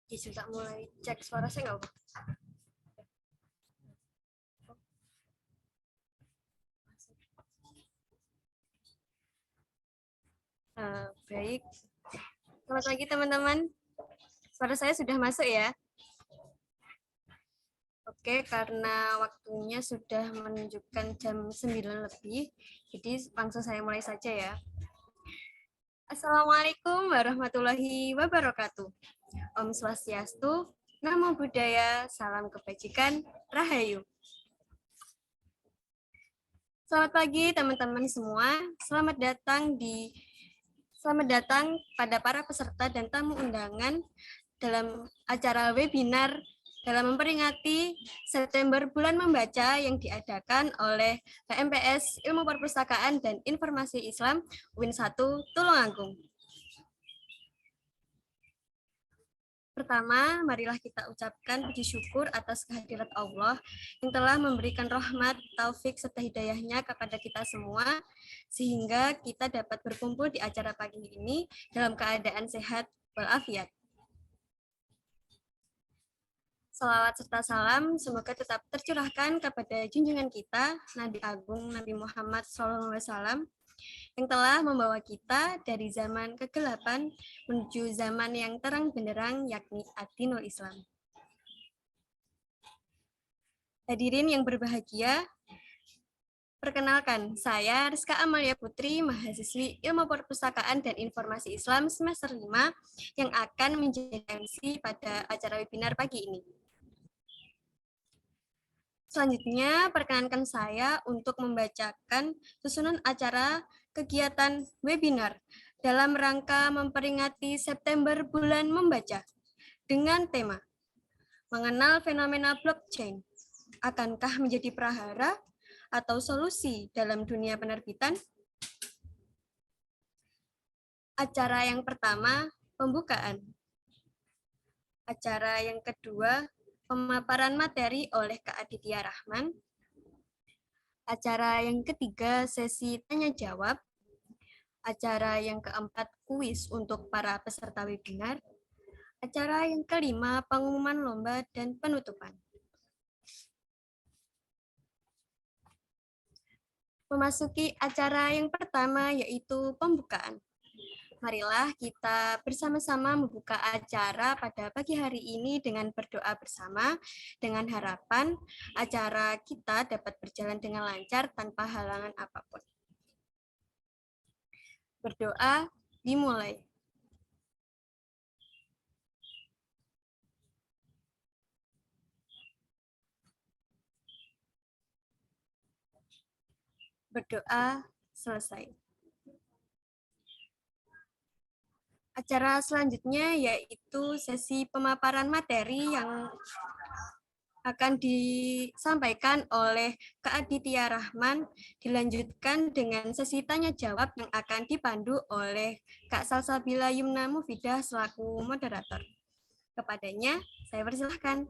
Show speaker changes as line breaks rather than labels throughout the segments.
Ya sudah mulai cek suara saya nggak apa? Baik. Selamat pagi teman-teman. Suara saya sudah masuk ya? Oke, karena waktunya sudah menunjukkan jam 9 lebih, jadi langsung saya mulai saja ya. Assalamualaikum warahmatullahi wabarakatuh. Om Swastiastu, Namo Buddhaya, Salam Kebajikan, Rahayu. Selamat pagi teman-teman semua. Selamat datang pada para peserta dan tamu undangan dalam acara webinar dalam memperingati September Bulan Membaca yang diadakan oleh PMPS Ilmu Perpustakaan dan Informasi Islam UIN 1 Tulungagung. Pertama, marilah kita ucapkan puji syukur atas kehadirat Allah yang telah memberikan rahmat, taufik, serta hidayahnya kepada kita semua, sehingga kita dapat berkumpul di acara pagi ini dalam keadaan sehat walafiat. Salawat serta salam semoga tetap tercurahkan kepada junjungan kita, Nabi Agung Nabi Muhammad SAW, yang telah membawa kita dari zaman kegelapan menuju zaman yang terang benderang, yakni Ad-Dinul Islam. Hadirin yang berbahagia, perkenalkan, saya Rizka Amalia Putri, mahasiswi Ilmu Perpustakaan dan Informasi Islam semester 5 yang akan menjadi MC pada acara webinar pagi ini. Selanjutnya, perkenankan saya untuk membacakan susunan acara kegiatan webinar dalam rangka memperingati September Bulan Membaca dengan tema Mengenal Fenomena Blockchain. Akankah menjadi prahara atau solusi dalam dunia penerbitan? Acara yang pertama, pembukaan. Acara yang kedua, pemaparan materi oleh Kak Aditya Rahman. Acara yang ketiga, sesi tanya-jawab. Acara yang keempat, kuis untuk para peserta webinar. Acara yang kelima, pengumuman lomba dan penutupan. Memasuki acara yang pertama, yaitu pembukaan. Marilah kita bersama-sama membuka acara pada pagi hari ini dengan berdoa bersama, dengan harapan acara kita dapat berjalan dengan lancar tanpa halangan apapun. Berdoa dimulai. Berdoa selesai. Acara selanjutnya yaitu sesi pemaparan materi yang akan disampaikan oleh Kak Aditya Rahman, dilanjutkan dengan sesi tanya-jawab yang akan dipandu oleh Kak Salsabila Yumna Mufidah selaku moderator. Kepadanya, saya persilahkan.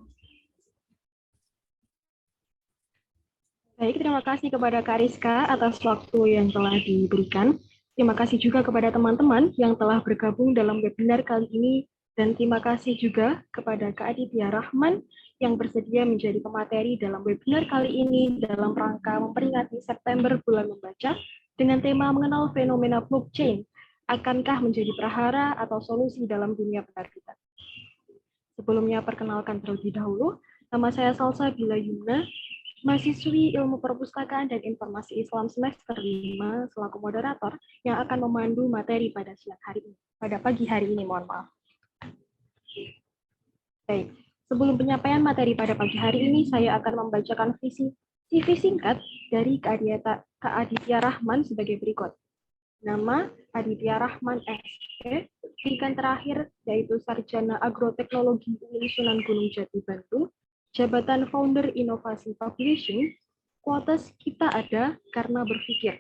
Baik, terima kasih kepada Kak Rizka atas waktu yang telah diberikan. Terima kasih juga kepada teman-teman yang telah bergabung dalam webinar kali ini, dan terima kasih juga kepada Kak Aditya Rahman yang bersedia menjadi pemateri dalam webinar kali ini dalam rangka memperingati September Bulan Membaca dengan tema mengenal fenomena blockchain. Akankah menjadi prahara atau solusi dalam dunia penerbitan? Sebelumnya perkenalkan terlebih dahulu, nama saya Salsabila Yumna, mahasiswi Ilmu Perpustakaan dan Informasi Islam semester 5 selaku moderator yang akan memandu materi pada pagi hari ini, mohon maaf. Baik, sebelum penyampaian materi pada pagi hari ini, saya akan membacakan CV singkat dari Kak Aditya Rahman sebagai berikut. Nama Aditya Rahman SE, pendidikan terakhir yaitu Sarjana Agroteknologi UIN Sunan Gunung Jati Bandung, jabatan Founder Inovasi Publishing, kuotas Kita Ada Karena Berpikir.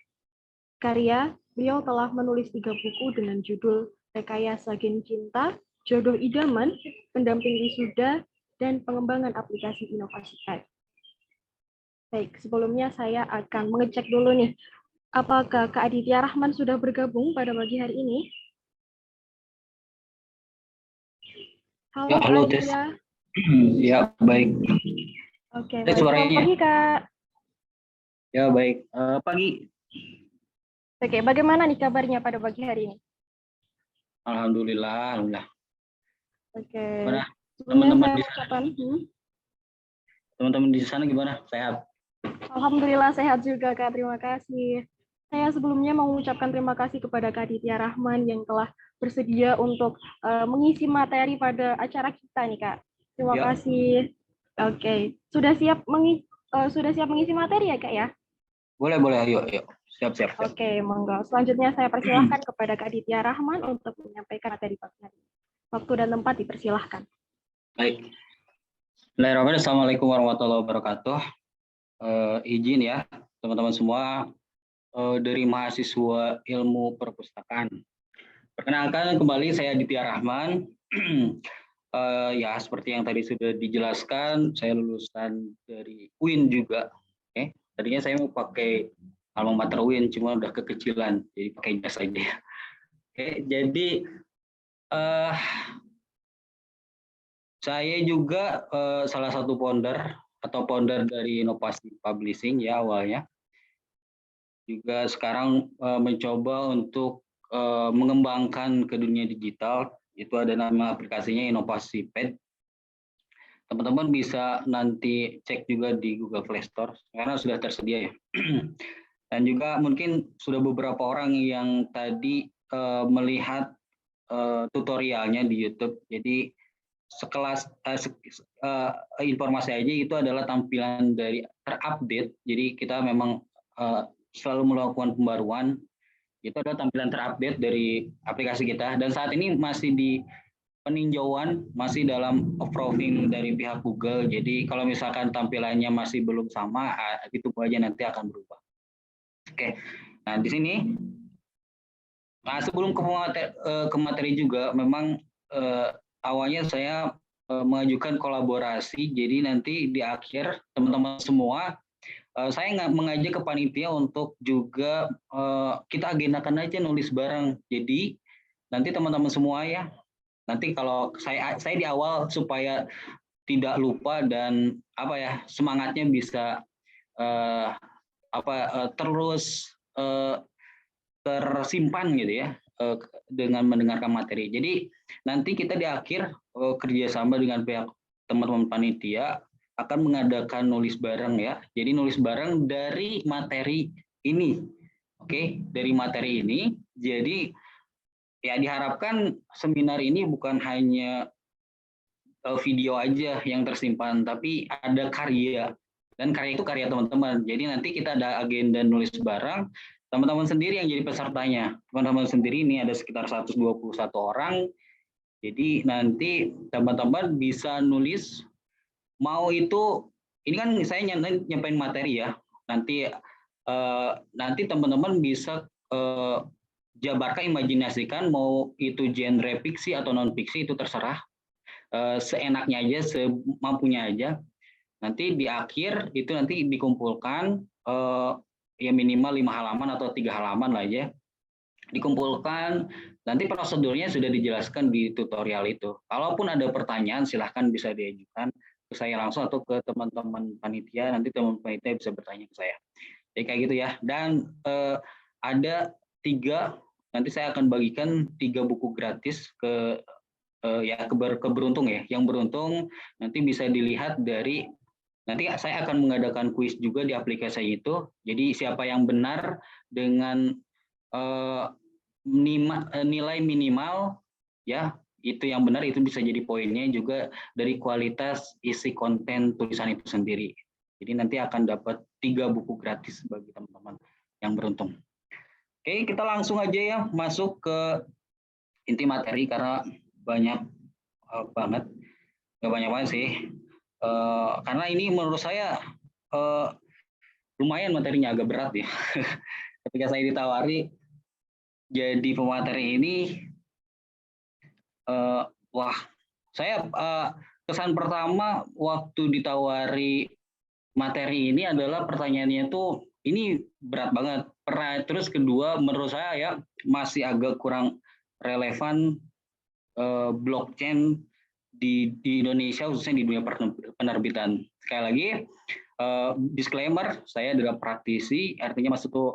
Karya, beliau telah menulis 3 buku dengan judul Rekayasa Gen Cinta, Jodoh Idaman, Pendamping Wisuda, dan Pengembangan Aplikasi Inovasi Tech. Baik, sebelumnya saya akan mengecek dulu nih, apakah Kak Aditya Rahman sudah bergabung pada pagi hari ini? Halo
Ya,
Kak
halo tes.
Aditya.
Ya, baik.
Oke,
Tes
selamat
suaranya.
pagi Kak.
Ya, baik. Pagi.
Oke, bagaimana nih kabarnya pada pagi hari ini?
Alhamdulillah, alhamdulillah.
Oke,
Gimana
sebelumnya
teman-teman
saya
di sana?
mengucapkan,
Teman-teman di sana gimana? Sehat?
Alhamdulillah sehat juga Kak, terima kasih. Saya sebelumnya mau mengucapkan terima kasih kepada Kak Aditya Rahman yang telah bersedia untuk mengisi materi pada acara kita nih Kak. Terima
Ya,
kasih. Oke, sudah siap mengisi materi ya Kak ya?
boleh, boleh. Ayo, ayo. Siap, siap, siap.
Oke, monggo. Selanjutnya saya persilahkan kepada Kak Aditya Rahman untuk menyampaikan materi pagi hari ini. Waktu dan tempat dipersilahkan.
Baik. Bismillahirrahmanirrahim. Assalamualaikum warahmatullahi wabarakatuh. Izin ya, teman-teman semua dari mahasiswa ilmu perpustakaan. Perkenalkan kembali, saya Aditya Rahman. Ya, seperti yang tadi sudah dijelaskan, saya lulusan dari UIN juga. Oke, tadinya saya mau pakai alma mater UIN, cuma udah kekecilan, jadi pakai jas aja. Oke, jadi saya juga salah satu founder dari Inovasi Publishing ya awalnya. Juga sekarang mencoba untuk mengembangkan ke dunia digital. Itu ada nama aplikasinya Inovasi Pad. Teman-teman bisa nanti cek juga di Google Play Store karena sudah tersedia ya. Dan juga mungkin sudah beberapa orang yang tadi melihat tutorialnya di YouTube. Jadi sekelas informasi aja itu adalah tampilan dari terupdate. Jadi kita memang selalu melakukan pembaruan. Itu adalah tampilan terupdate dari aplikasi kita. Dan saat ini masih di peninjauan, masih dalam approving dari pihak Google. Jadi kalau misalkan tampilannya masih belum sama, ditunggu aja nanti akan berubah. Oke, nah di sini, nah sebelum ke materi juga, memang awalnya saya mengajukan kolaborasi. Jadi nanti di akhir teman-teman semua, saya mengajak ke panitia untuk juga kita agendakan aja nulis bareng. Jadi nanti teman-teman semua ya. Nanti kalau saya di awal supaya tidak lupa dan semangatnya bisa terus tersimpan gitu ya dengan mendengarkan materi. Jadi nanti kita di akhir kerjasama dengan pihak teman-teman panitia akan mengadakan nulis bareng ya. Jadi nulis bareng dari materi ini. Oke, dari materi ini. Jadi ya diharapkan seminar ini bukan hanya video aja yang tersimpan, tapi ada karya. Dan karya itu karya teman-teman. Jadi nanti kita ada agenda nulis bareng, teman-teman sendiri yang jadi pesertanya. Teman-teman sendiri ini ada sekitar 121 orang. Jadi nanti teman-teman bisa nulis, mau itu, ini kan saya nyampein materi ya. Nanti teman-teman bisa jabarkan, imajinasikan mau itu genre fiksi atau non fiksi itu terserah, seenaknya aja, semampunya aja. Nanti di akhir itu nanti dikumpulkan ya minimal 5 halaman atau 3 halaman lah ya, dikumpulkan. Nanti prosedurnya sudah dijelaskan di tutorial itu. Kalaupun ada pertanyaan silahkan bisa diajukan ke saya langsung atau ke teman-teman panitia. Nanti teman panitia bisa bertanya ke saya. Jadi kayak gitu ya. Dan ada 3, nanti saya akan bagikan 3 buku gratis ke keberuntung ya. Yang beruntung nanti bisa dilihat dari, nanti saya akan mengadakan kuis juga di aplikasi itu. Jadi siapa yang benar dengan nilai minimal ya, itu yang benar, itu bisa jadi poinnya juga dari kualitas isi konten tulisan itu sendiri. Jadi nanti akan dapat 3 buku gratis bagi teman-teman yang beruntung. Oke, kita langsung aja ya masuk ke inti materi karena banyak banget, nggak banyak banget sih. Karena ini menurut saya lumayan materinya agak berat ya. Ketika saya ditawari jadi pemateri ini, wah, saya kesan pertama waktu ditawari materi ini adalah pertanyaannya tuh ini berat banget. Terus kedua menurut saya ya masih agak kurang relevan blockchain di Indonesia, khususnya di dunia penerbitan. Sekali lagi, disclaimer, saya adalah praktisi, artinya maksud itu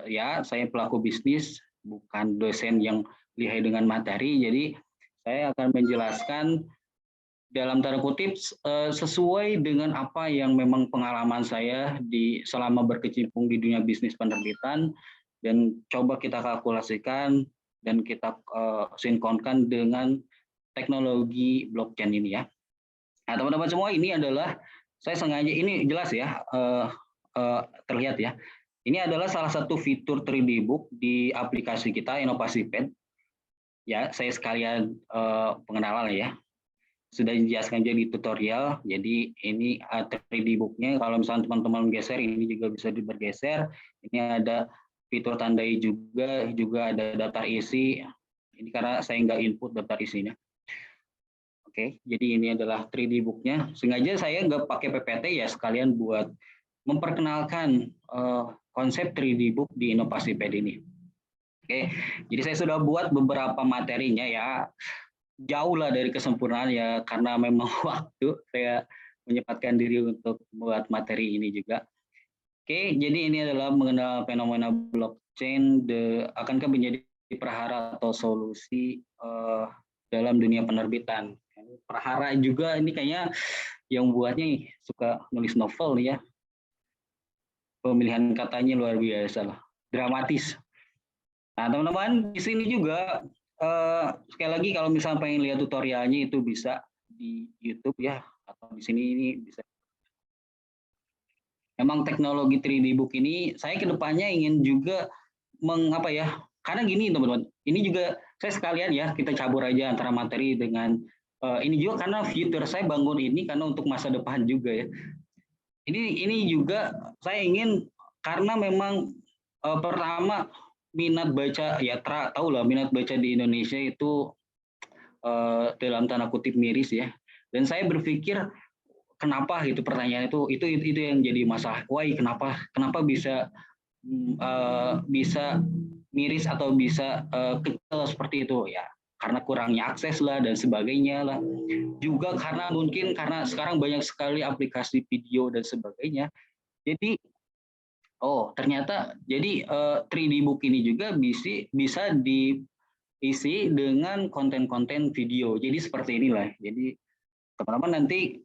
ya saya pelaku bisnis, bukan dosen yang lihai dengan materi. Jadi saya akan menjelaskan dalam tanda kutip sesuai dengan apa yang memang pengalaman saya selama berkecimpung di dunia bisnis penerbitan, dan coba kita kalkulasikan dan kita sinkronkan dengan teknologi blockchain ini ya. Nah, teman-teman semua, ini adalah saya sengaja, ini jelas ya, terlihat ya. Ini adalah salah satu fitur 3D Book di aplikasi kita Inovasi Pad. Ya, saya sekalian pengenalan ya. Sudah dijelaskan jadi tutorial. Jadi ini 3D Book-nya. Kalau misalnya teman-teman geser, ini juga bisa bergeser. Ini ada fitur tandai juga ada daftar isi. Ini karena saya nggak input daftar isinya. Oke, jadi ini adalah 3D Book-nya. Sengaja saya nggak pakai PPT ya, sekalian buat memperkenalkan konsep 3D Book di Inovasi Pad ini. Oke, jadi saya sudah buat beberapa materinya ya. Jauh lah dari kesempurnaan ya, karena memang waktu saya menyempatkan diri untuk membuat materi ini juga. Oke, jadi ini adalah mengenal fenomena blockchain, akankah menjadi prahara atau solusi dalam dunia penerbitan. Prahara juga ini kayaknya yang buatnya suka nulis novel nih ya. Pemilihan katanya luar biasa lah, dramatis. Nah, teman-teman di sini juga sekali lagi kalau misalnya pengen lihat tutorialnya itu bisa di YouTube ya, atau di sini ini bisa. Memang teknologi 3D Book ini saya kedepannya ingin juga mengapa ya, karena gini teman-teman, ini juga saya sekalian ya, kita cabur aja antara materi dengan ini juga karena future saya bangun ini karena untuk masa depan juga ya. Ini juga saya ingin, karena memang pertama minat baca ya, tahu lah minat baca di Indonesia itu dalam tanda kutip miris ya. Dan saya berpikir kenapa gitu, pertanyaan itu yang jadi masalah. Why, kenapa bisa bisa miris atau bisa kecil seperti itu ya? Karena kurangnya akses lah dan sebagainya lah. Juga karena sekarang banyak sekali aplikasi video dan sebagainya. Jadi ternyata jadi 3D Book ini juga bisa diisi dengan konten-konten video. Jadi seperti inilah. Jadi teman-teman nanti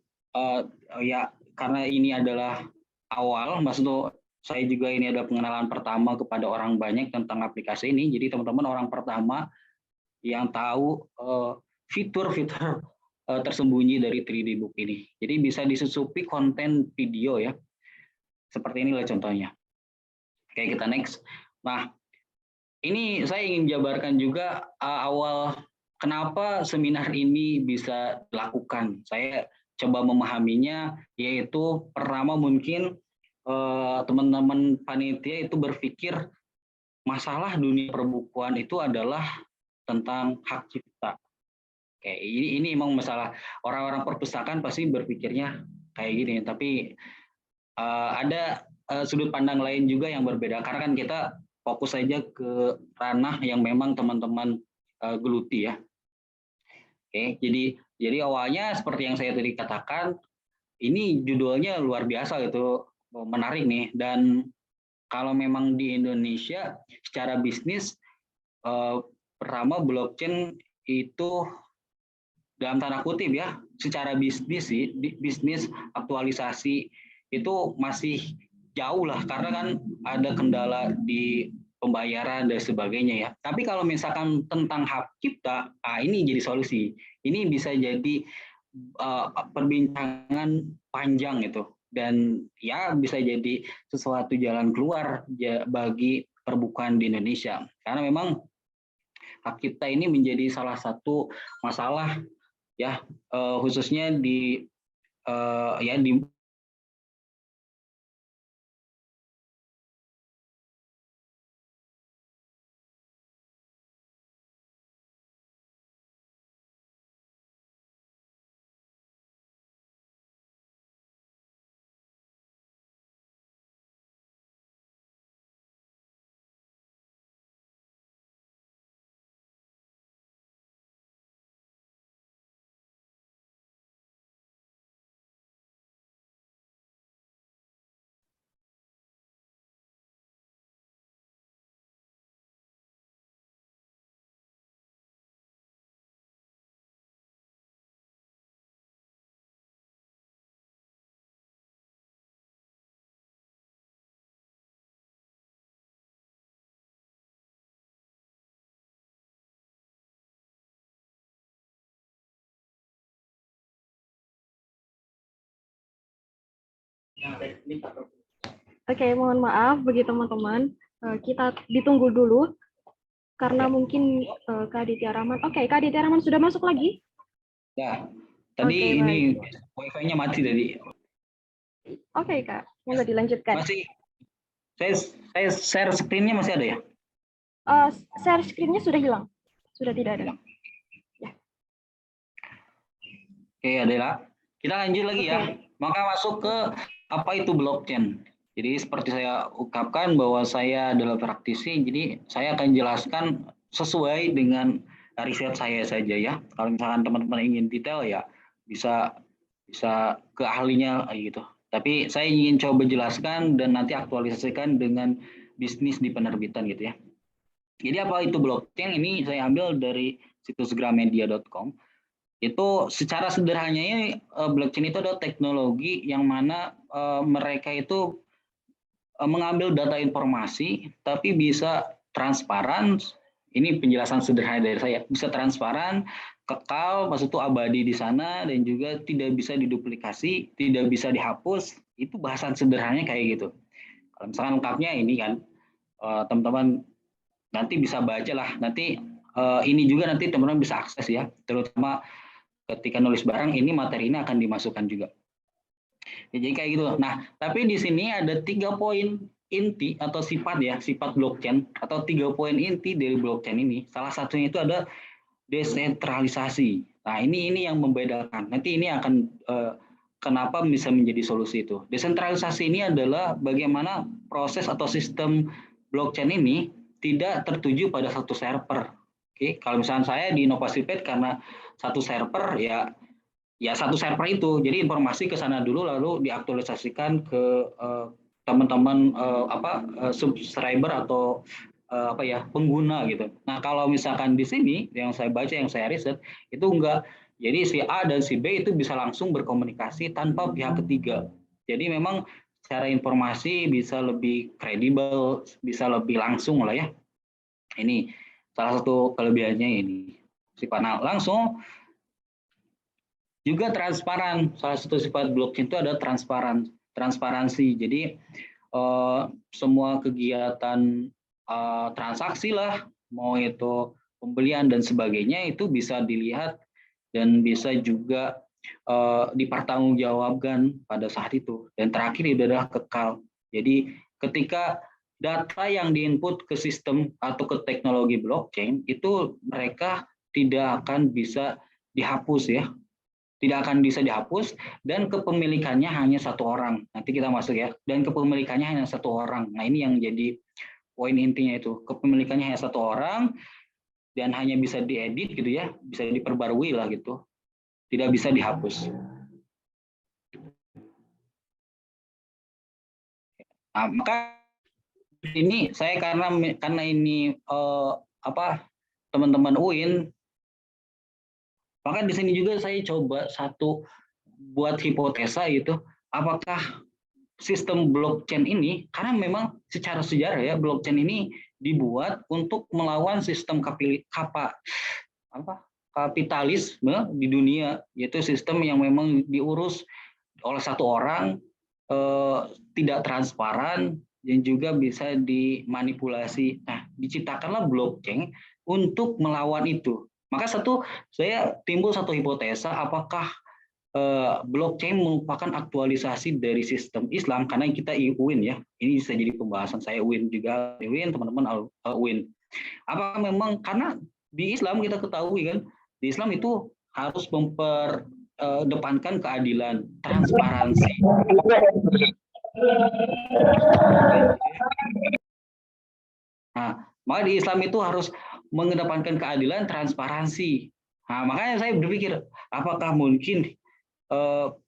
ya, karena ini adalah awal, maksudnya saya juga ini ada pengenalan pertama kepada orang banyak tentang aplikasi ini. Jadi teman-teman orang pertama yang tahu fitur-fitur tersembunyi dari 3D Book ini. Jadi bisa disusupi konten video ya. Seperti inilah contohnya. Oke, kita next. Nah, ini saya ingin jabarkan juga awal kenapa seminar ini bisa dilakukan. Saya coba memahaminya, yaitu pertama mungkin teman-teman panitia itu berpikir masalah dunia perbukuan itu adalah tentang hak cipta. Oke, ini memang masalah orang-orang perpustakaan pasti berpikirnya kayak gini, tapi ada sudut pandang lain juga yang berbeda, karena kan kita fokus saja ke ranah yang memang teman-teman geluti ya. Oke, jadi awalnya seperti yang saya tadi katakan, ini judulnya luar biasa gitu, menarik nih. Dan kalau memang di Indonesia secara bisnis, pertama blockchain itu dalam tanda kutip ya, secara bisnis aktualisasi itu masih jauh lah, karena kan ada kendala di pembayaran dan sebagainya ya. Tapi kalau misalkan tentang hak cipta, ini jadi solusi. Ini bisa jadi perbincangan panjang itu, dan ya bisa jadi sesuatu jalan keluar bagi perbukuan di Indonesia, karena memang hak cipta ini menjadi salah satu masalah ya, khususnya di
Oke, mohon maaf bagi teman-teman. Kita ditunggu dulu karena mungkin Kak Aditya Rahman. Oke, Kak Aditya Rahman sudah masuk lagi?
Ya, tadi
Oke,
ini
baik.
wifi-nya mati tadi.
Oke, Kak. Monggo dilanjutkan.
Masih, saya share screen-nya masih ada ya?
Share screen-nya sudah hilang. Sudah tidak ada.
Hilang. Oke, Adela. Kita lanjut lagi ya. Maka masuk ke apa itu blockchain. Jadi seperti saya ungkapkan bahwa saya adalah praktisi, jadi saya akan jelaskan sesuai dengan riset saya saja ya. Kalau misalkan teman-teman ingin detail ya bisa ke ahlinya gitu. Tapi saya ingin coba jelaskan dan nanti aktualisasikan dengan bisnis di penerbitan gitu ya. Jadi apa itu blockchain? Ini saya ambil dari situs gramedia.com. Itu secara sederhananya blockchain itu adalah teknologi yang mana mereka itu mengambil data informasi tapi bisa transparan. Ini penjelasan sederhana dari saya. Bisa transparan, kekal, maksud itu abadi di sana dan juga tidak bisa diduplikasi, tidak bisa dihapus. Itu bahasan sederhananya kayak gitu. Kalau misalkan lengkapnya ini kan teman-teman nanti bisa baca lah. Nanti ini juga nanti teman-teman bisa akses ya, terutama ketika nulis barang ini materi ini akan dimasukkan juga. Ya, jadi kayak gitu. Nah, tapi di sini ada 3 poin inti atau sifat ya, sifat blockchain atau 3 poin inti dari blockchain ini. Salah satunya itu ada desentralisasi. Nah, ini yang membedakan. Nanti ini akan kenapa bisa menjadi solusi itu. Desentralisasi ini adalah bagaimana proses atau sistem blockchain ini tidak tertuju pada satu server. Oke, kalau misalnya saya di Inovasiped karena satu server ya satu server itu. Jadi informasi ke sana dulu lalu diaktualisasikan ke teman-teman subscriber atau pengguna gitu. Nah, kalau misalkan di sini yang saya baca, yang saya riset itu enggak. Jadi si A dan si B itu bisa langsung berkomunikasi tanpa pihak ketiga. Jadi memang secara informasi bisa lebih kredibel, bisa lebih langsung lah ya. Ini salah satu kelebihannya ini. Sifat langsung juga transparan. Salah satu sifat blockchain itu ada transparansi. Jadi semua kegiatan transaksi lah, mau itu pembelian dan sebagainya itu bisa dilihat dan bisa juga dipertanggungjawabkan pada saat itu. Dan terakhir itu adalah kekal. Jadi ketika data yang diinput ke sistem atau ke teknologi blockchain itu mereka tidak akan bisa dihapus ya, tidak akan bisa dihapus dan kepemilikannya hanya satu orang. Nanti kita masuk ya. Dan kepemilikannya hanya satu orang. Nah, ini yang jadi poin intinya itu. Kepemilikannya hanya satu orang dan hanya bisa diedit gitu ya, bisa diperbarui lah gitu. Tidak bisa dihapus. Nah, maka ini saya karena ini teman-teman UIN, maka di sini juga saya coba satu buat hipotesa gitu, apakah sistem blockchain ini, karena memang secara sejarah ya blockchain ini dibuat untuk melawan sistem kapitalisme di dunia, yaitu sistem yang memang diurus oleh satu orang, tidak transparan dan juga bisa dimanipulasi. Nah, diciptakanlah blockchain untuk melawan itu. Maka saya timbul satu hipotesa, apakah blockchain merupakan aktualisasi dari sistem Islam, karena kita UIN ya, ini bisa jadi pembahasan saya UIN juga, UIN teman-teman UIN. Apakah memang karena di Islam kita ketahui kan, di Islam itu harus memperdepankan keadilan, transparansi. Nah, maka di Islam itu harus mengedepankan keadilan, transparansi. Nah, makanya saya berpikir, apakah mungkin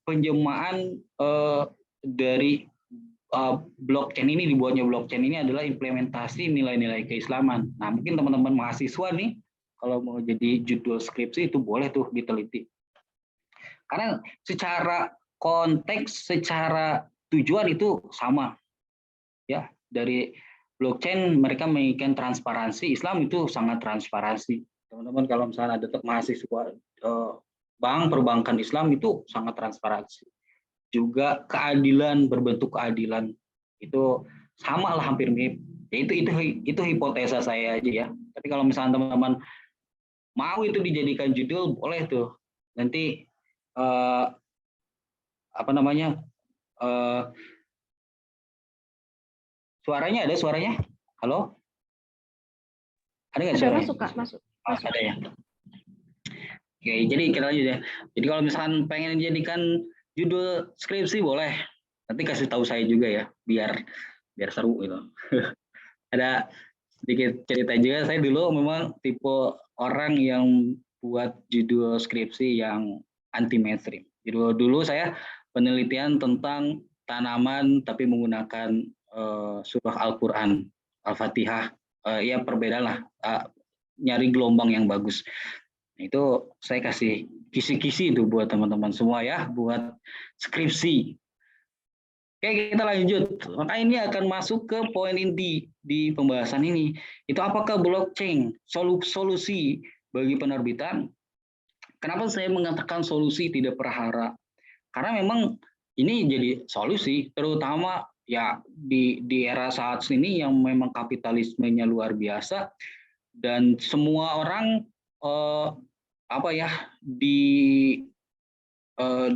penjemaan dari blockchain ini, dibuatnya blockchain ini adalah implementasi nilai-nilai keislaman. Nah, mungkin teman-teman mahasiswa nih, kalau mau jadi judul skripsi itu boleh tuh diteliti. Karena secara konteks, secara tujuan itu sama. Ya, dari blockchain mereka menginginkan transparansi, Islam itu sangat transparansi. Teman-teman kalau misalnya ada mahasiswa bank perbankan Islam itu sangat transparansi. juga keadilan, berbentuk keadilan. Itu sama lah, hampir mirip. Ya, itu hipotesa saya aja ya. Tapi kalau misalnya teman-teman mau itu dijadikan judul, boleh tuh. Nanti apa namanya? Suaranya ada suaranya? Halo? Ada nggak
Ada,
suaranya?
masuk Kak, masuk.
Oh, ada ya. Oke, jadi kita lanjut ya. Jadi kalau misalkan pengen dijadikan judul skripsi boleh. Nanti kasih tahu saya juga ya, biar seru gitu. Ada sedikit cerita juga, saya dulu memang tipe orang yang buat judul skripsi yang anti mainstream. Dulu saya penelitian tentang tanaman tapi menggunakan surah Al-Quran, Al-Fatihah. Ya perbedaan lah, nyari gelombang yang bagus. Nah, itu saya kasih kisi-kisi itu buat teman-teman semua ya, buat skripsi. Oke, kita lanjut. Maka ini akan masuk ke poin inti di pembahasan ini. Itu apakah blockchain solusi bagi penerbitan? Kenapa saya mengatakan solusi tidak prahara? Karena memang ini jadi solusi, terutama ya di era saat ini yang memang kapitalismenya luar biasa dan semua orang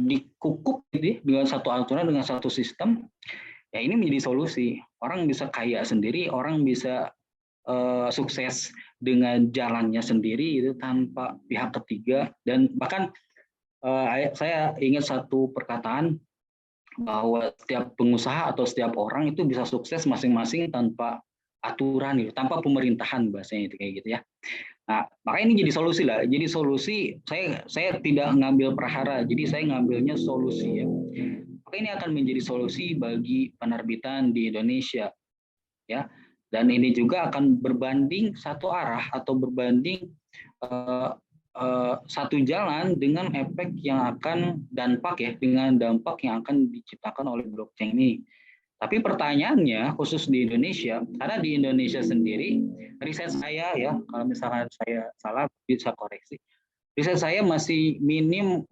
dikukuh gitu ya, dengan satu aturan, dengan satu sistem. Ya ini menjadi solusi. Orang bisa kaya sendiri, orang bisa sukses dengan jalannya sendiri itu tanpa pihak ketiga. Dan bahkan saya ingat satu perkataan bahwa setiap pengusaha atau setiap orang itu bisa sukses masing-masing tanpa aturan gitu, tanpa pemerintahan bahasanya itu kayak gitu ya. Nah, maka ini jadi solusi lah. Jadi solusi saya tidak ngambil prahara, jadi saya ngambilnya solusi ya. Maka ini akan menjadi solusi bagi penerbitan di Indonesia ya. Dan ini juga akan berbanding satu arah atau berbanding satu jalan dengan efek yang akan dengan dampak yang akan diciptakan oleh blockchain ini. Tapi pertanyaannya khusus di Indonesia, karena di Indonesia sendiri riset saya ya, kalau misalkan saya salah bisa koreksi. Riset saya masih minim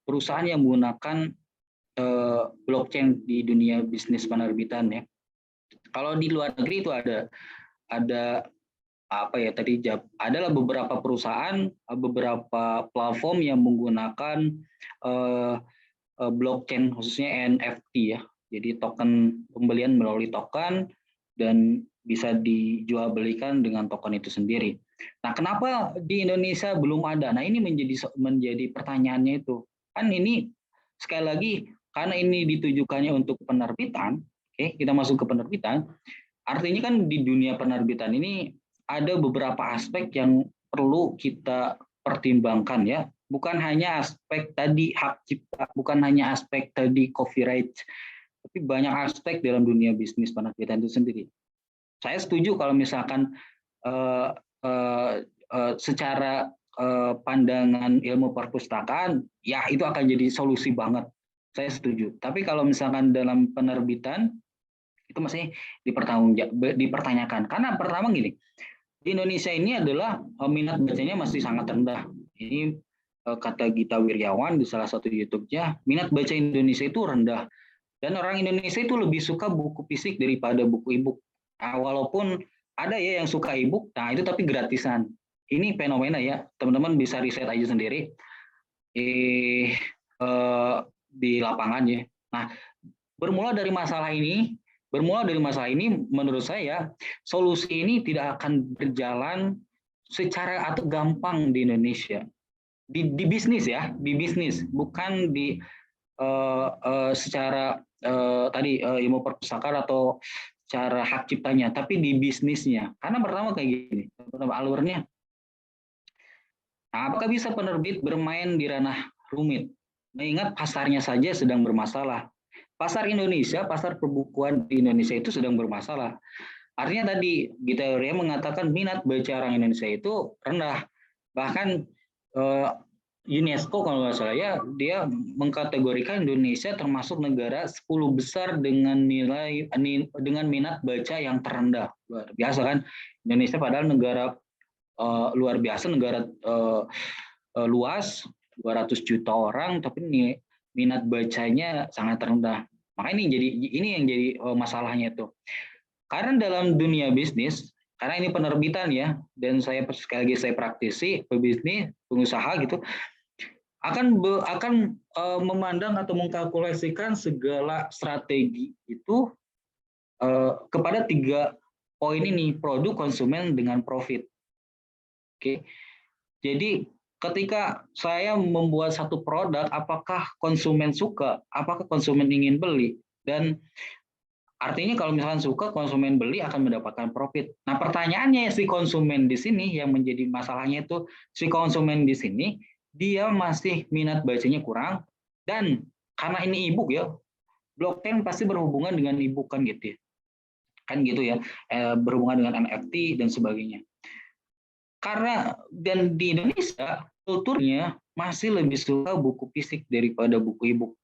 perusahaan yang menggunakan blockchain di dunia bisnis penerbitan ya. Kalau di luar negeri itu ada adalah beberapa perusahaan, beberapa platform yang menggunakan blockchain khususnya NFT ya. Jadi token pembelian melalui token dan bisa dijual belikan dengan token itu sendiri. Nah, kenapa di Indonesia belum ada? Nah, ini menjadi pertanyaannya itu. Kan ini sekali lagi karena ini ditujukannya untuk penerbitan, oke, kita masuk ke penerbitan. Artinya kan di dunia penerbitan ini ada beberapa aspek yang perlu kita pertimbangkan ya. Bukan hanya aspek tadi hak cipta, bukan hanya aspek tadi copyright, tapi banyak aspek dalam dunia bisnis penerbitan itu sendiri. Saya setuju kalau misalkan secara pandangan ilmu perpustakaan, ya itu akan jadi solusi banget. Saya setuju. Tapi kalau misalkan dalam penerbitan, itu masih dipertanyakan. Karena pertama gini, di Indonesia ini adalah minat bacanya masih sangat rendah. Ini kata Gita Wirjawan di salah satu YouTube-nya, minat baca Indonesia itu rendah. Dan orang Indonesia itu lebih suka buku fisik daripada buku e-book. Nah, walaupun ada ya yang suka e-book, nah itu tapi gratisan. Ini fenomena ya, teman-teman bisa riset aja sendiri di lapangan ya. Nah, bermula dari masalah ini, menurut saya solusi ini tidak akan berjalan secara atau gampang di Indonesia. Di bisnis ya, di bisnis, bukan di secara tadi ilmu perpustakaan atau cara hak ciptanya, tapi di bisnisnya. Karena pertama kayak gini, alurnya. Nah, apakah bisa penerbit bermain di ranah rumit? Mengingat pasarnya saja sedang bermasalah. Pasar Indonesia, pasar perbukuan di Indonesia itu sedang bermasalah. Artinya tadi Gita Wirjawan mengatakan minat baca orang Indonesia itu rendah. Bahkan UNESCO kalau nggak salah ya, dia mengkategorikan Indonesia termasuk negara 10 besar dengan minat baca yang terendah. Luar biasa kan? Indonesia padahal negara luar biasa, negara luas, 200 juta orang, tapi minat bacanya sangat rendah. Makanya ini yang jadi masalahnya itu. Karena dalam dunia bisnis, karena ini penerbitan ya, dan saya sekali lagi saya praktisi, pebisnis, pengusaha gitu, akan memandang atau mengkalkulasikan segala strategi itu kepada 3 poin ini, produk, konsumen, dengan profit. Oke, jadi ketika saya membuat satu produk, apakah konsumen suka, apakah konsumen ingin beli, dan artinya kalau misalkan suka, konsumen beli akan mendapatkan profit. Nah, pertanyaannya si konsumen di sini yang menjadi masalahnya itu, si konsumen di sini dia masih minat bacanya kurang, dan karena ini e-book ya, blockchain pasti berhubungan dengan e-book kan gitu ya. Kan gitu ya, berhubungan dengan NFT dan sebagainya. Karena dan di Indonesia kulturnya masih lebih suka buku fisik daripada buku e-book.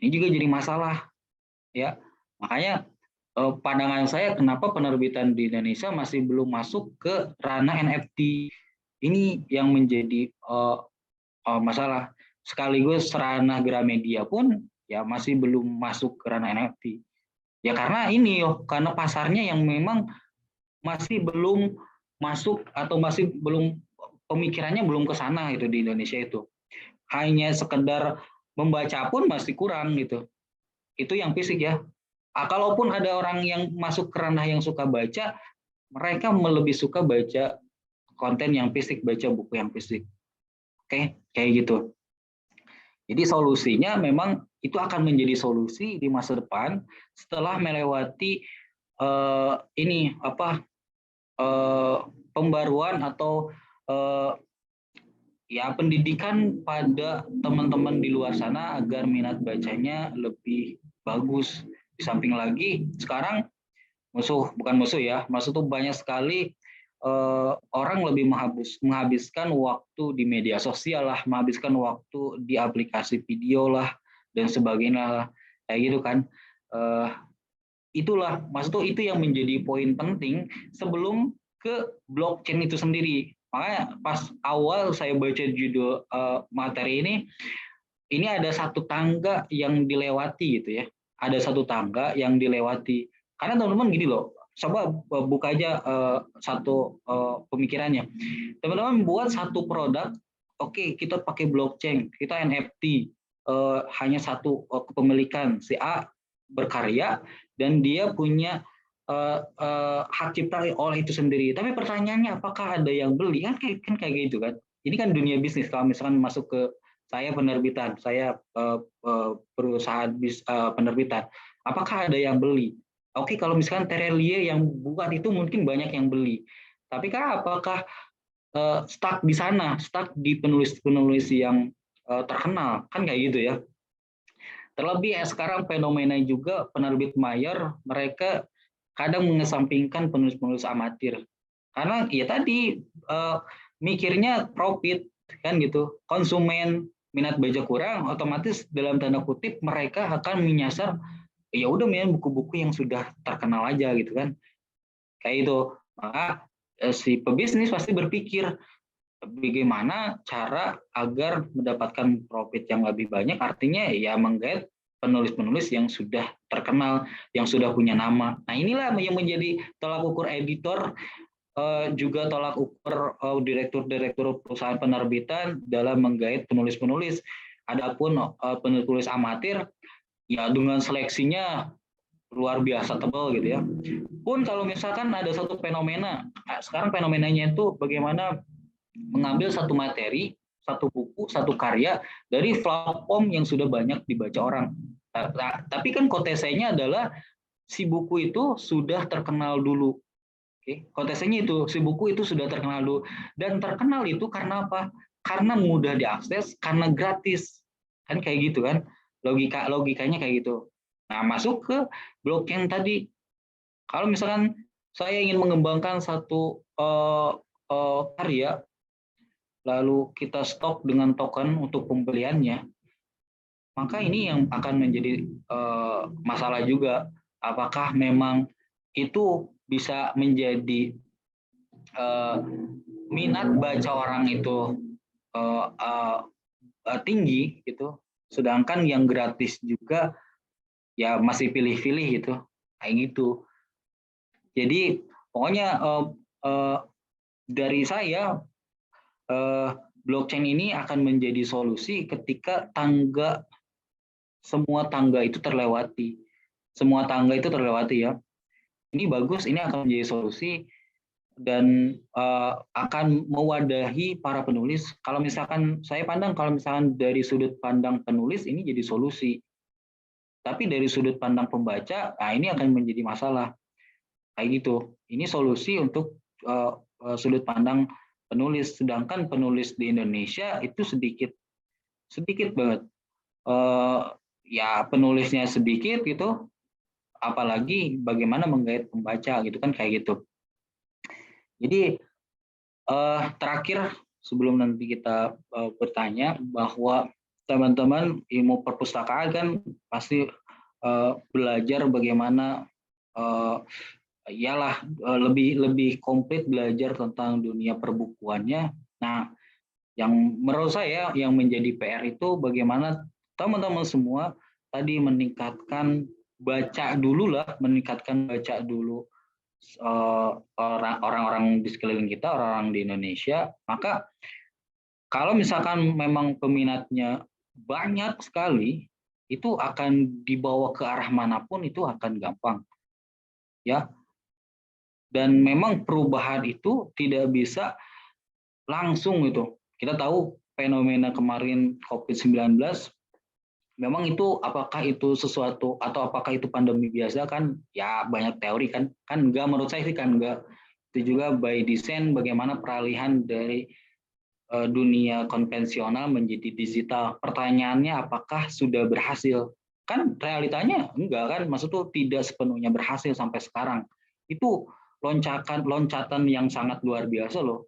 Ini juga jadi masalah ya. Makanya pandangan saya kenapa penerbitan di Indonesia masih belum masuk ke ranah NFT. Ini yang menjadi masalah. Sekaligus ranah Gramedia pun ya masih belum masuk ke ranah NFT. Ya karena ini karena pasarnya yang memang masih belum masuk atau masih belum, pemikirannya belum ke sana itu di Indonesia itu. Hanya sekedar membaca pun masih kurang gitu. Itu yang fisik ya. Kalaupun ada orang yang masuk ke ranah yang suka baca, mereka lebih suka baca konten yang fisik, baca buku yang fisik. Oke, kayak gitu. Jadi solusinya memang itu akan menjadi solusi di masa depan setelah melewati pembaruan atau ya pendidikan pada teman-teman di luar sana agar minat bacanya lebih bagus. Di samping lagi sekarang bukan musuh ya, maksud tuh banyak sekali orang lebih menghabiskan waktu di media sosial lah, menghabiskan waktu di aplikasi video lah dan sebagainya lah, kayak gitu kan. Itulah maksud tuh itu yang menjadi poin penting sebelum ke blockchain itu sendiri. Makanya pas awal saya baca judul materi ini ada satu tangga yang dilewati gitu ya. Ada satu tangga yang dilewati. Karena teman-teman gini loh, coba buka aja satu pemikirannya. Teman-teman buat satu produk, oke, kita pakai blockchain, kita NFT, hanya satu kepemilikan, si A berkarya dan dia punya hak cipta oleh itu sendiri. Tapi pertanyaannya apakah ada yang beli? Kan kayak gitu kan. Ini kan dunia bisnis. Kalau misalkan masuk ke saya penerbitan, saya perusahaan penerbitan, apakah ada yang beli? Oke, kalau misalkan Terelie yang buat itu mungkin banyak yang beli. Tapi kan apakah stuck di sana, stuck di penulis-penulis yang terkenal? Kan kayak gitu ya. Terlebih sekarang fenomena juga penerbit mayor, mereka kadang mengesampingkan penulis-penulis amatir. Karena ya tadi mikirnya profit kan gitu. Konsumen minat baca kurang, otomatis dalam tanda kutip mereka akan menyasar ya udah main buku-buku yang sudah terkenal aja gitu kan. Kayak itu. Maka si pebisnis pasti berpikir bagaimana cara agar mendapatkan profit yang lebih banyak, artinya ya menggait penulis-penulis yang sudah terkenal, yang sudah punya nama. Nah inilah yang menjadi tolak ukur editor, juga tolak ukur direktur-direktur perusahaan penerbitan dalam menggait penulis-penulis. Adapun penulis amatir, ya dengan seleksinya luar biasa tebal gitu ya. Pun kalau misalkan ada satu fenomena, sekarang fenomenanya itu bagaimana mengambil satu materi, satu buku, satu karya dari platform yang sudah banyak dibaca orang. Tapi kan kontesenya adalah si buku itu sudah terkenal dulu. Oke, kontesenya itu si buku itu sudah terkenal dulu, dan terkenal itu karena apa? Karena mudah diakses, karena gratis. Kan kayak gitu kan? Logikanya kayak gitu. Nah, masuk ke blockchain tadi. Kalau misalkan saya ingin mengembangkan satu karya, lalu kita stok dengan token untuk pembeliannya, maka ini yang akan menjadi masalah juga. Apakah memang itu bisa menjadi minat baca orang itu tinggi gitu, sedangkan yang gratis juga ya masih pilih-pilih gitu, kayak gitu. Jadi pokoknya dari saya blockchain ini akan menjadi solusi ketika semua tangga itu terlewati. Semua tangga itu terlewati ya. Ini bagus, ini akan menjadi solusi dan akan mewadahi para penulis. Kalau misalkan saya pandang, kalau misalkan dari sudut pandang penulis ini jadi solusi. Tapi dari sudut pandang pembaca, nah ini akan menjadi masalah. Kayak gitu. Ini solusi untuk sudut pandang penulis. Sedangkan penulis di Indonesia itu sedikit banget. Ya penulisnya sedikit gitu, apalagi bagaimana menggait pembaca gitu kan kayak gitu. Jadi terakhir sebelum nanti kita bertanya bahwa teman-teman ilmu perpustakaan kan pasti belajar bagaimana iyalah lebih komplit belajar tentang dunia perbukuannya. Nah, yang menurut saya yang menjadi PR itu bagaimana teman-teman semua tadi meningkatkan baca dulu orang-orang di sekeliling kita, orang-orang di Indonesia. Maka kalau misalkan memang peminatnya banyak sekali, itu akan dibawa ke arah manapun itu akan gampang. Ya. Dan memang perubahan itu tidak bisa langsung gitu. Kita tahu fenomena kemarin COVID-19 memang itu apakah itu sesuatu atau apakah itu pandemi biasa kan ya banyak teori kan enggak, menurut saya sih kan enggak. Itu juga by design bagaimana peralihan dari dunia konvensional menjadi digital. Pertanyaannya apakah sudah berhasil? Kan realitanya enggak kan, maksudnya tidak sepenuhnya berhasil sampai sekarang. Itu loncatan yang sangat luar biasa loh.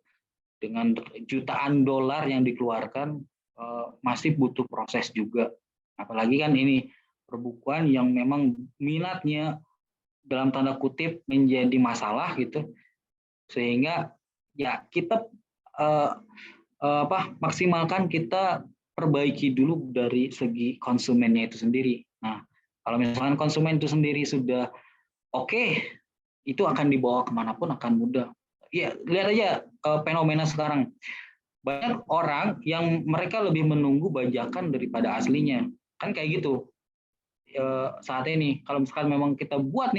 Dengan jutaan dolar yang dikeluarkan masih butuh proses juga. Apalagi kan ini perbukuan yang memang minatnya dalam tanda kutip menjadi masalah gitu, sehingga ya kita maksimalkan, kita perbaiki dulu dari segi konsumennya itu sendiri. Nah, kalau misalkan konsumen itu sendiri sudah oke, itu akan dibawa kemanapun akan mudah. Ya, lihat aja fenomena sekarang. Banyak orang yang mereka lebih menunggu bajakan daripada aslinya. Kan kayak gitu. Saat ini, kalau misalkan memang kita buat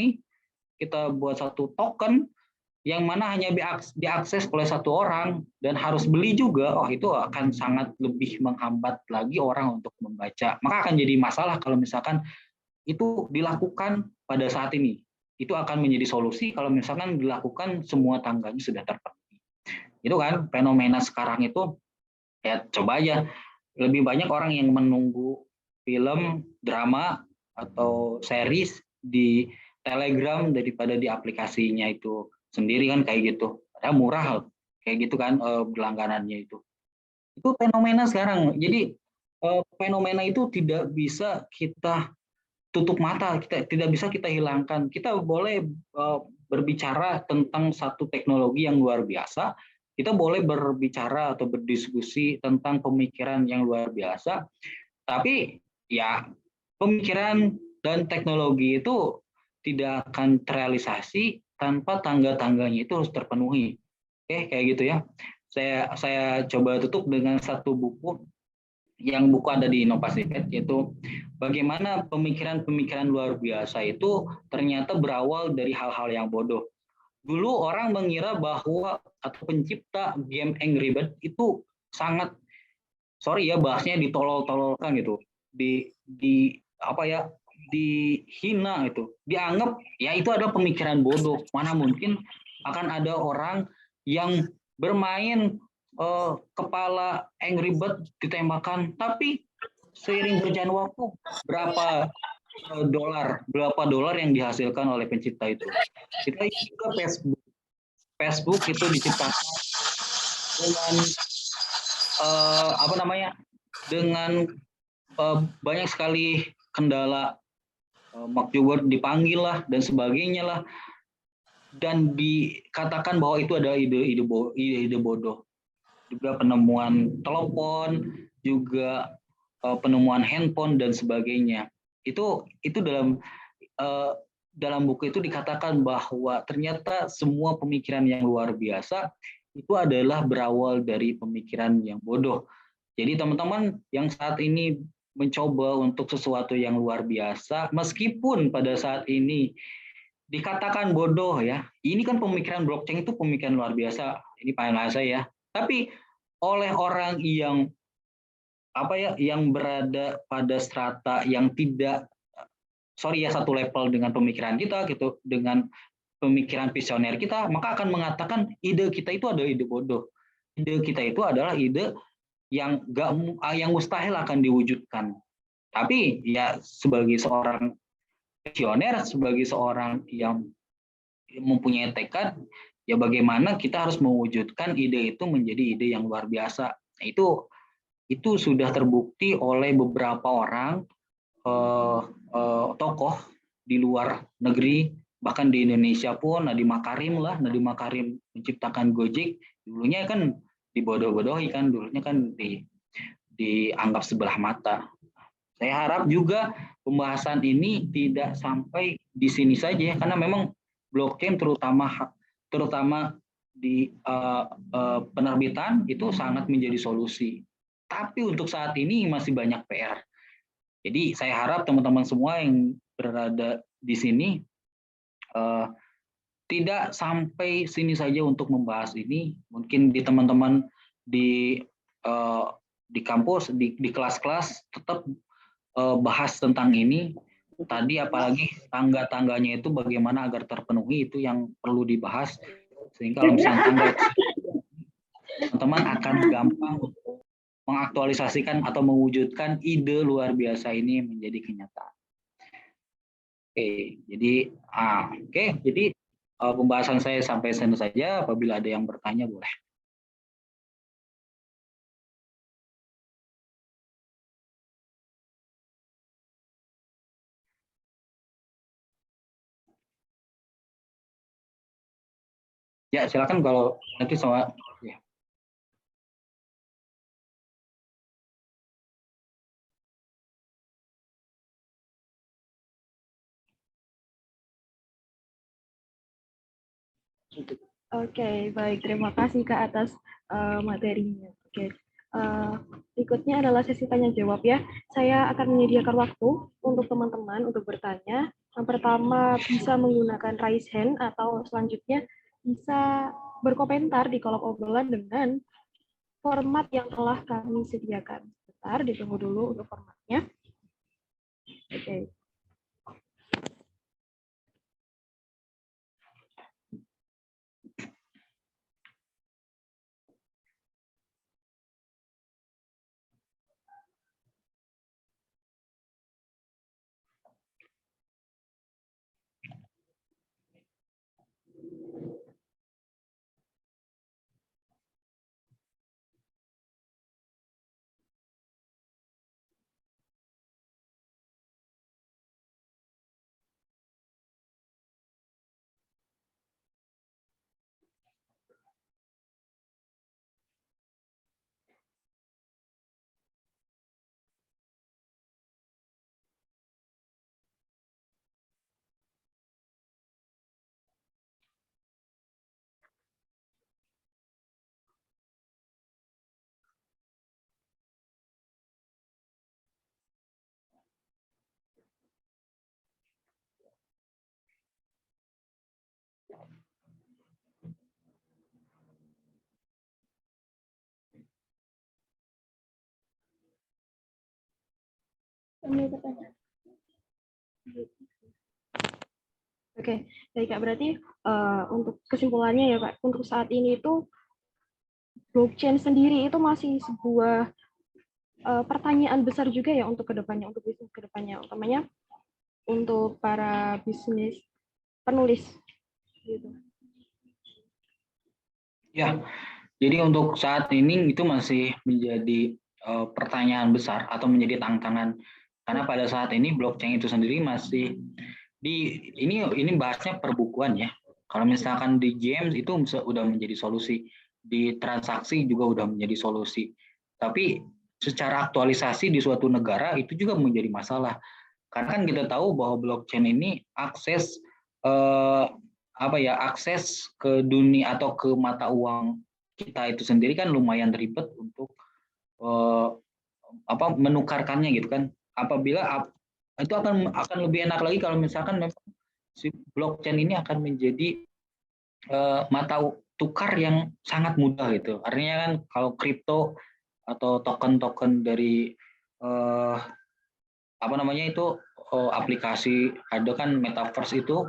satu token yang mana hanya diakses oleh satu orang dan harus beli juga, itu akan sangat lebih menghambat lagi orang untuk membaca. Maka akan jadi masalah kalau misalkan itu dilakukan pada saat ini. Itu akan menjadi solusi kalau misalkan dilakukan semua tangganya sudah terpenuhi. Itu kan fenomena sekarang itu, ya coba aja lebih banyak orang yang menunggu film, drama, atau series di Telegram daripada di aplikasinya itu sendiri kan kayak gitu. Padahal murah kayak gitu kan berlangganannya itu. Itu fenomena sekarang. Jadi fenomena itu tidak bisa kita tutup mata, tidak bisa kita hilangkan. Kita boleh berbicara tentang satu teknologi yang luar biasa, kita boleh berbicara atau berdiskusi tentang pemikiran yang luar biasa, tapi ya pemikiran dan teknologi itu tidak akan terrealisasi tanpa tangga-tangganya itu harus terpenuhi. Oke, kayak gitu ya. Saya coba tutup dengan satu buku yang ada di Inovasi Pet, yaitu bagaimana pemikiran-pemikiran luar biasa itu ternyata berawal dari hal-hal yang bodoh. Dulu orang mengira bahwa atau pencipta game Angry Birds itu sangat, sorry ya bahasnya, ditolol-tololkan gitu, dihina itu, dianggap ya itu adalah pemikiran bodoh. Mana mungkin akan ada orang yang bermain kepala Angry Bird ditembakkan, tapi seiring berjalan waktu berapa dolar yang dihasilkan oleh pencipta itu. Kita juga Facebook itu diciptakan dengan dengan banyak sekali kendala, Mark Zuckerberg dipanggil lah dan sebagainya lah, dan dikatakan bahwa itu adalah ide bodoh. Juga penemuan telepon, juga penemuan handphone dan sebagainya. Itu dalam buku itu dikatakan bahwa ternyata semua pemikiran yang luar biasa itu adalah berawal dari pemikiran yang bodoh. Jadi teman-teman yang saat ini mencoba untuk sesuatu yang luar biasa, meskipun pada saat ini dikatakan bodoh ya, ini kan pemikiran blockchain itu pemikiran luar biasa, ini pandangan saya. Tapi oleh orang yang yang berada pada strata yang tidak satu level dengan pemikiran kita gitu, dengan pemikiran visioner kita, maka akan mengatakan ide kita itu adalah ide bodoh. Ide kita itu adalah ide yang mustahil akan diwujudkan. Tapi ya sebagai seorang visioner, sebagai seorang yang mempunyai tekad, ya bagaimana kita harus mewujudkan ide itu menjadi ide yang luar biasa. Nah, itu sudah terbukti oleh beberapa orang tokoh di luar negeri, bahkan di Indonesia pun Nadiem Makarim menciptakan Gojek, dulunya kan dibodoh-bodohi kan, dulunya kan dianggap sebelah mata. Saya harap juga pembahasan ini tidak sampai di sini saja, karena memang blockchain terutama di penerbitan itu sangat menjadi solusi. Tapi untuk saat ini masih banyak PR. Jadi saya harap teman-teman semua yang berada di sini tidak sampai sini saja untuk membahas ini. Mungkin di teman-teman di kampus, di kelas-kelas tetap bahas tentang ini. Tadi apalagi tangga-tangganya itu bagaimana agar terpenuhi, itu yang perlu dibahas. Sehingga kalau misalnya tangga teman-teman akan gampang mengaktualisasikan atau mewujudkan ide luar biasa ini menjadi kenyataan. Jadi pembahasan saya sampai sini saja. Apabila ada yang bertanya boleh. Ya silakan kalau nanti sama. Ya.
Oke, baik. Terima kasih Kak atas materinya. Oke. Berikutnya adalah sesi tanya jawab ya. Saya akan menyediakan waktu untuk teman-teman untuk bertanya. Yang pertama bisa menggunakan raise hand atau selanjutnya bisa berkomentar di kolom obrolan dengan format yang telah kami sediakan. Bentar, ditunggu dulu untuk formatnya. Oke. Oke, baik Kak. Berarti untuk kesimpulannya ya Kak, untuk saat ini itu blockchain sendiri itu masih sebuah pertanyaan besar juga ya untuk kedepannya, untuk bisnis kedepannya, utamanya untuk para bisnis penulis. Gitu.
Ya, jadi untuk saat ini itu masih menjadi pertanyaan besar atau menjadi tantangan, karena pada saat ini blockchain itu sendiri masih ini bahasnya perbukuan ya. Kalau misalkan di games itu udah menjadi solusi, di transaksi juga udah menjadi solusi. Tapi secara aktualisasi di suatu negara itu juga menjadi masalah. Karena kan kita tahu bahwa blockchain ini akses akses ke dunia atau ke mata uang kita itu sendiri kan lumayan ribet untuk menukarkannya gitu kan. Apabila itu akan lebih enak lagi kalau misalkan memang si blockchain ini akan menjadi mata tukar yang sangat mudah gitu. Artinya kan kalau kripto atau token-token dari aplikasi ada kan metaverse itu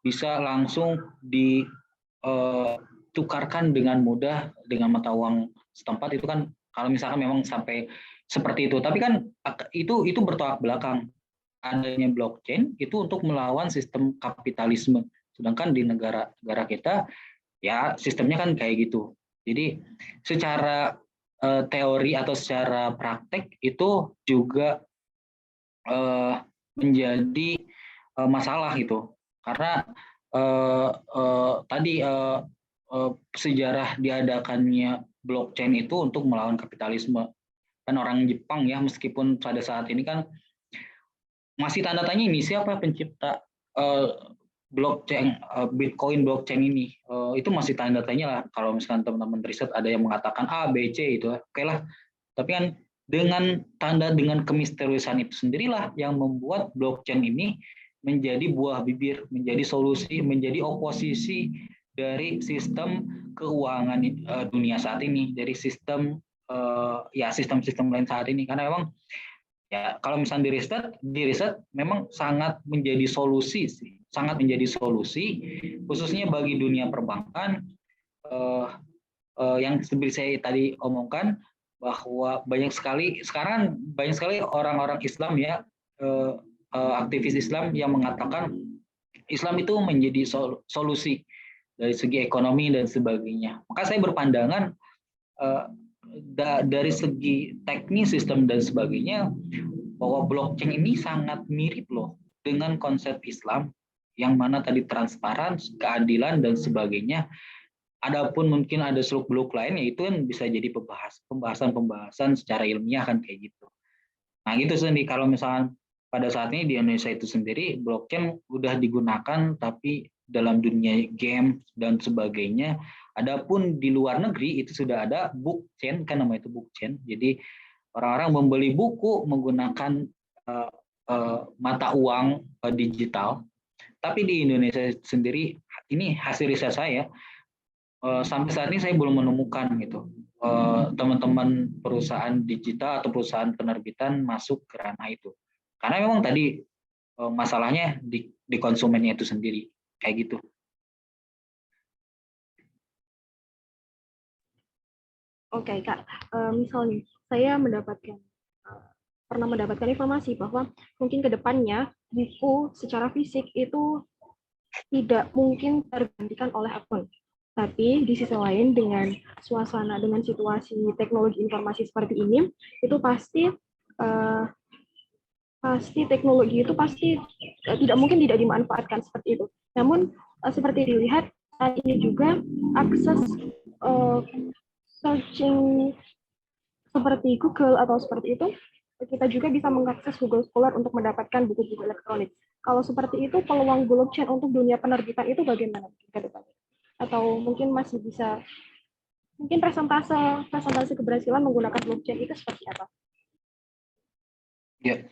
bisa langsung ditukarkan dengan mudah dengan mata uang setempat itu kan kalau misalkan memang sampai seperti itu. Tapi kan itu bertolak belakang. Adanya blockchain itu untuk melawan sistem kapitalisme. Sedangkan di negara kita ya sistemnya kan kayak gitu. Jadi secara teori atau secara praktek itu juga menjadi masalah gitu. Karena tadi sejarah diadakannya blockchain itu untuk melawan kapitalisme. Kan orang Jepang ya meskipun pada saat ini kan masih tanda tanya ini siapa pencipta blockchain Bitcoin blockchain ini itu masih tanda tanya lah. Kalau misalkan teman-teman riset ada yang mengatakan A, B, C itu oke lah. Tapi kan dengan kemisteriusan itu sendirilah yang membuat blockchain ini menjadi buah bibir, menjadi solusi, menjadi oposisi dari sistem keuangan dunia saat ini, dari sistem sistem-sistem lain saat ini. Karena memang ya kalau misalnya di riset memang sangat menjadi solusi khususnya bagi dunia perbankan yang seperti saya tadi omongkan bahwa sekarang banyak sekali orang-orang Islam ya aktivis Islam yang mengatakan Islam itu menjadi solusi dari segi ekonomi dan sebagainya. Maka saya berpandangan dari segi teknis sistem dan sebagainya bahwa blockchain ini sangat mirip loh dengan konsep Islam yang mana tadi transparan, keadilan dan sebagainya. Adapun mungkin ada seluk-beluk lain yaitu kan bisa jadi pembahasan secara ilmiah kan kayak gitu. Nah gitu sendiri kalau misalnya pada saat ini di Indonesia itu sendiri blockchain udah digunakan tapi dalam dunia game dan sebagainya. Adapun di luar negeri itu sudah ada bookchain kan namanya itu bookchain. Jadi orang-orang membeli buku menggunakan mata uang digital. Tapi di Indonesia sendiri ini hasil riset saya sampai saat ini saya belum menemukan gitu teman-teman perusahaan digital atau perusahaan penerbitan masuk ke ranah itu. Karena memang tadi masalahnya di konsumennya itu sendiri kayak gitu.
Oke, Kak. Misalnya saya pernah mendapatkan informasi bahwa mungkin ke depannya buku secara fisik itu tidak mungkin tergantikan oleh akun. Tapi di sisi lain dengan suasana, dengan situasi teknologi informasi seperti ini, itu pasti teknologi itu pasti tidak mungkin tidak dimanfaatkan seperti itu. Namun seperti dilihat saat ini juga akses searching seperti Google atau seperti itu, kita juga bisa mengakses Google Scholar untuk mendapatkan buku-buku elektronik. Kalau seperti itu, peluang blockchain untuk dunia penerbitan itu bagaimana ke depannya? Atau mungkin masih bisa, mungkin presentasi keberhasilan menggunakan blockchain itu seperti apa?
Ya,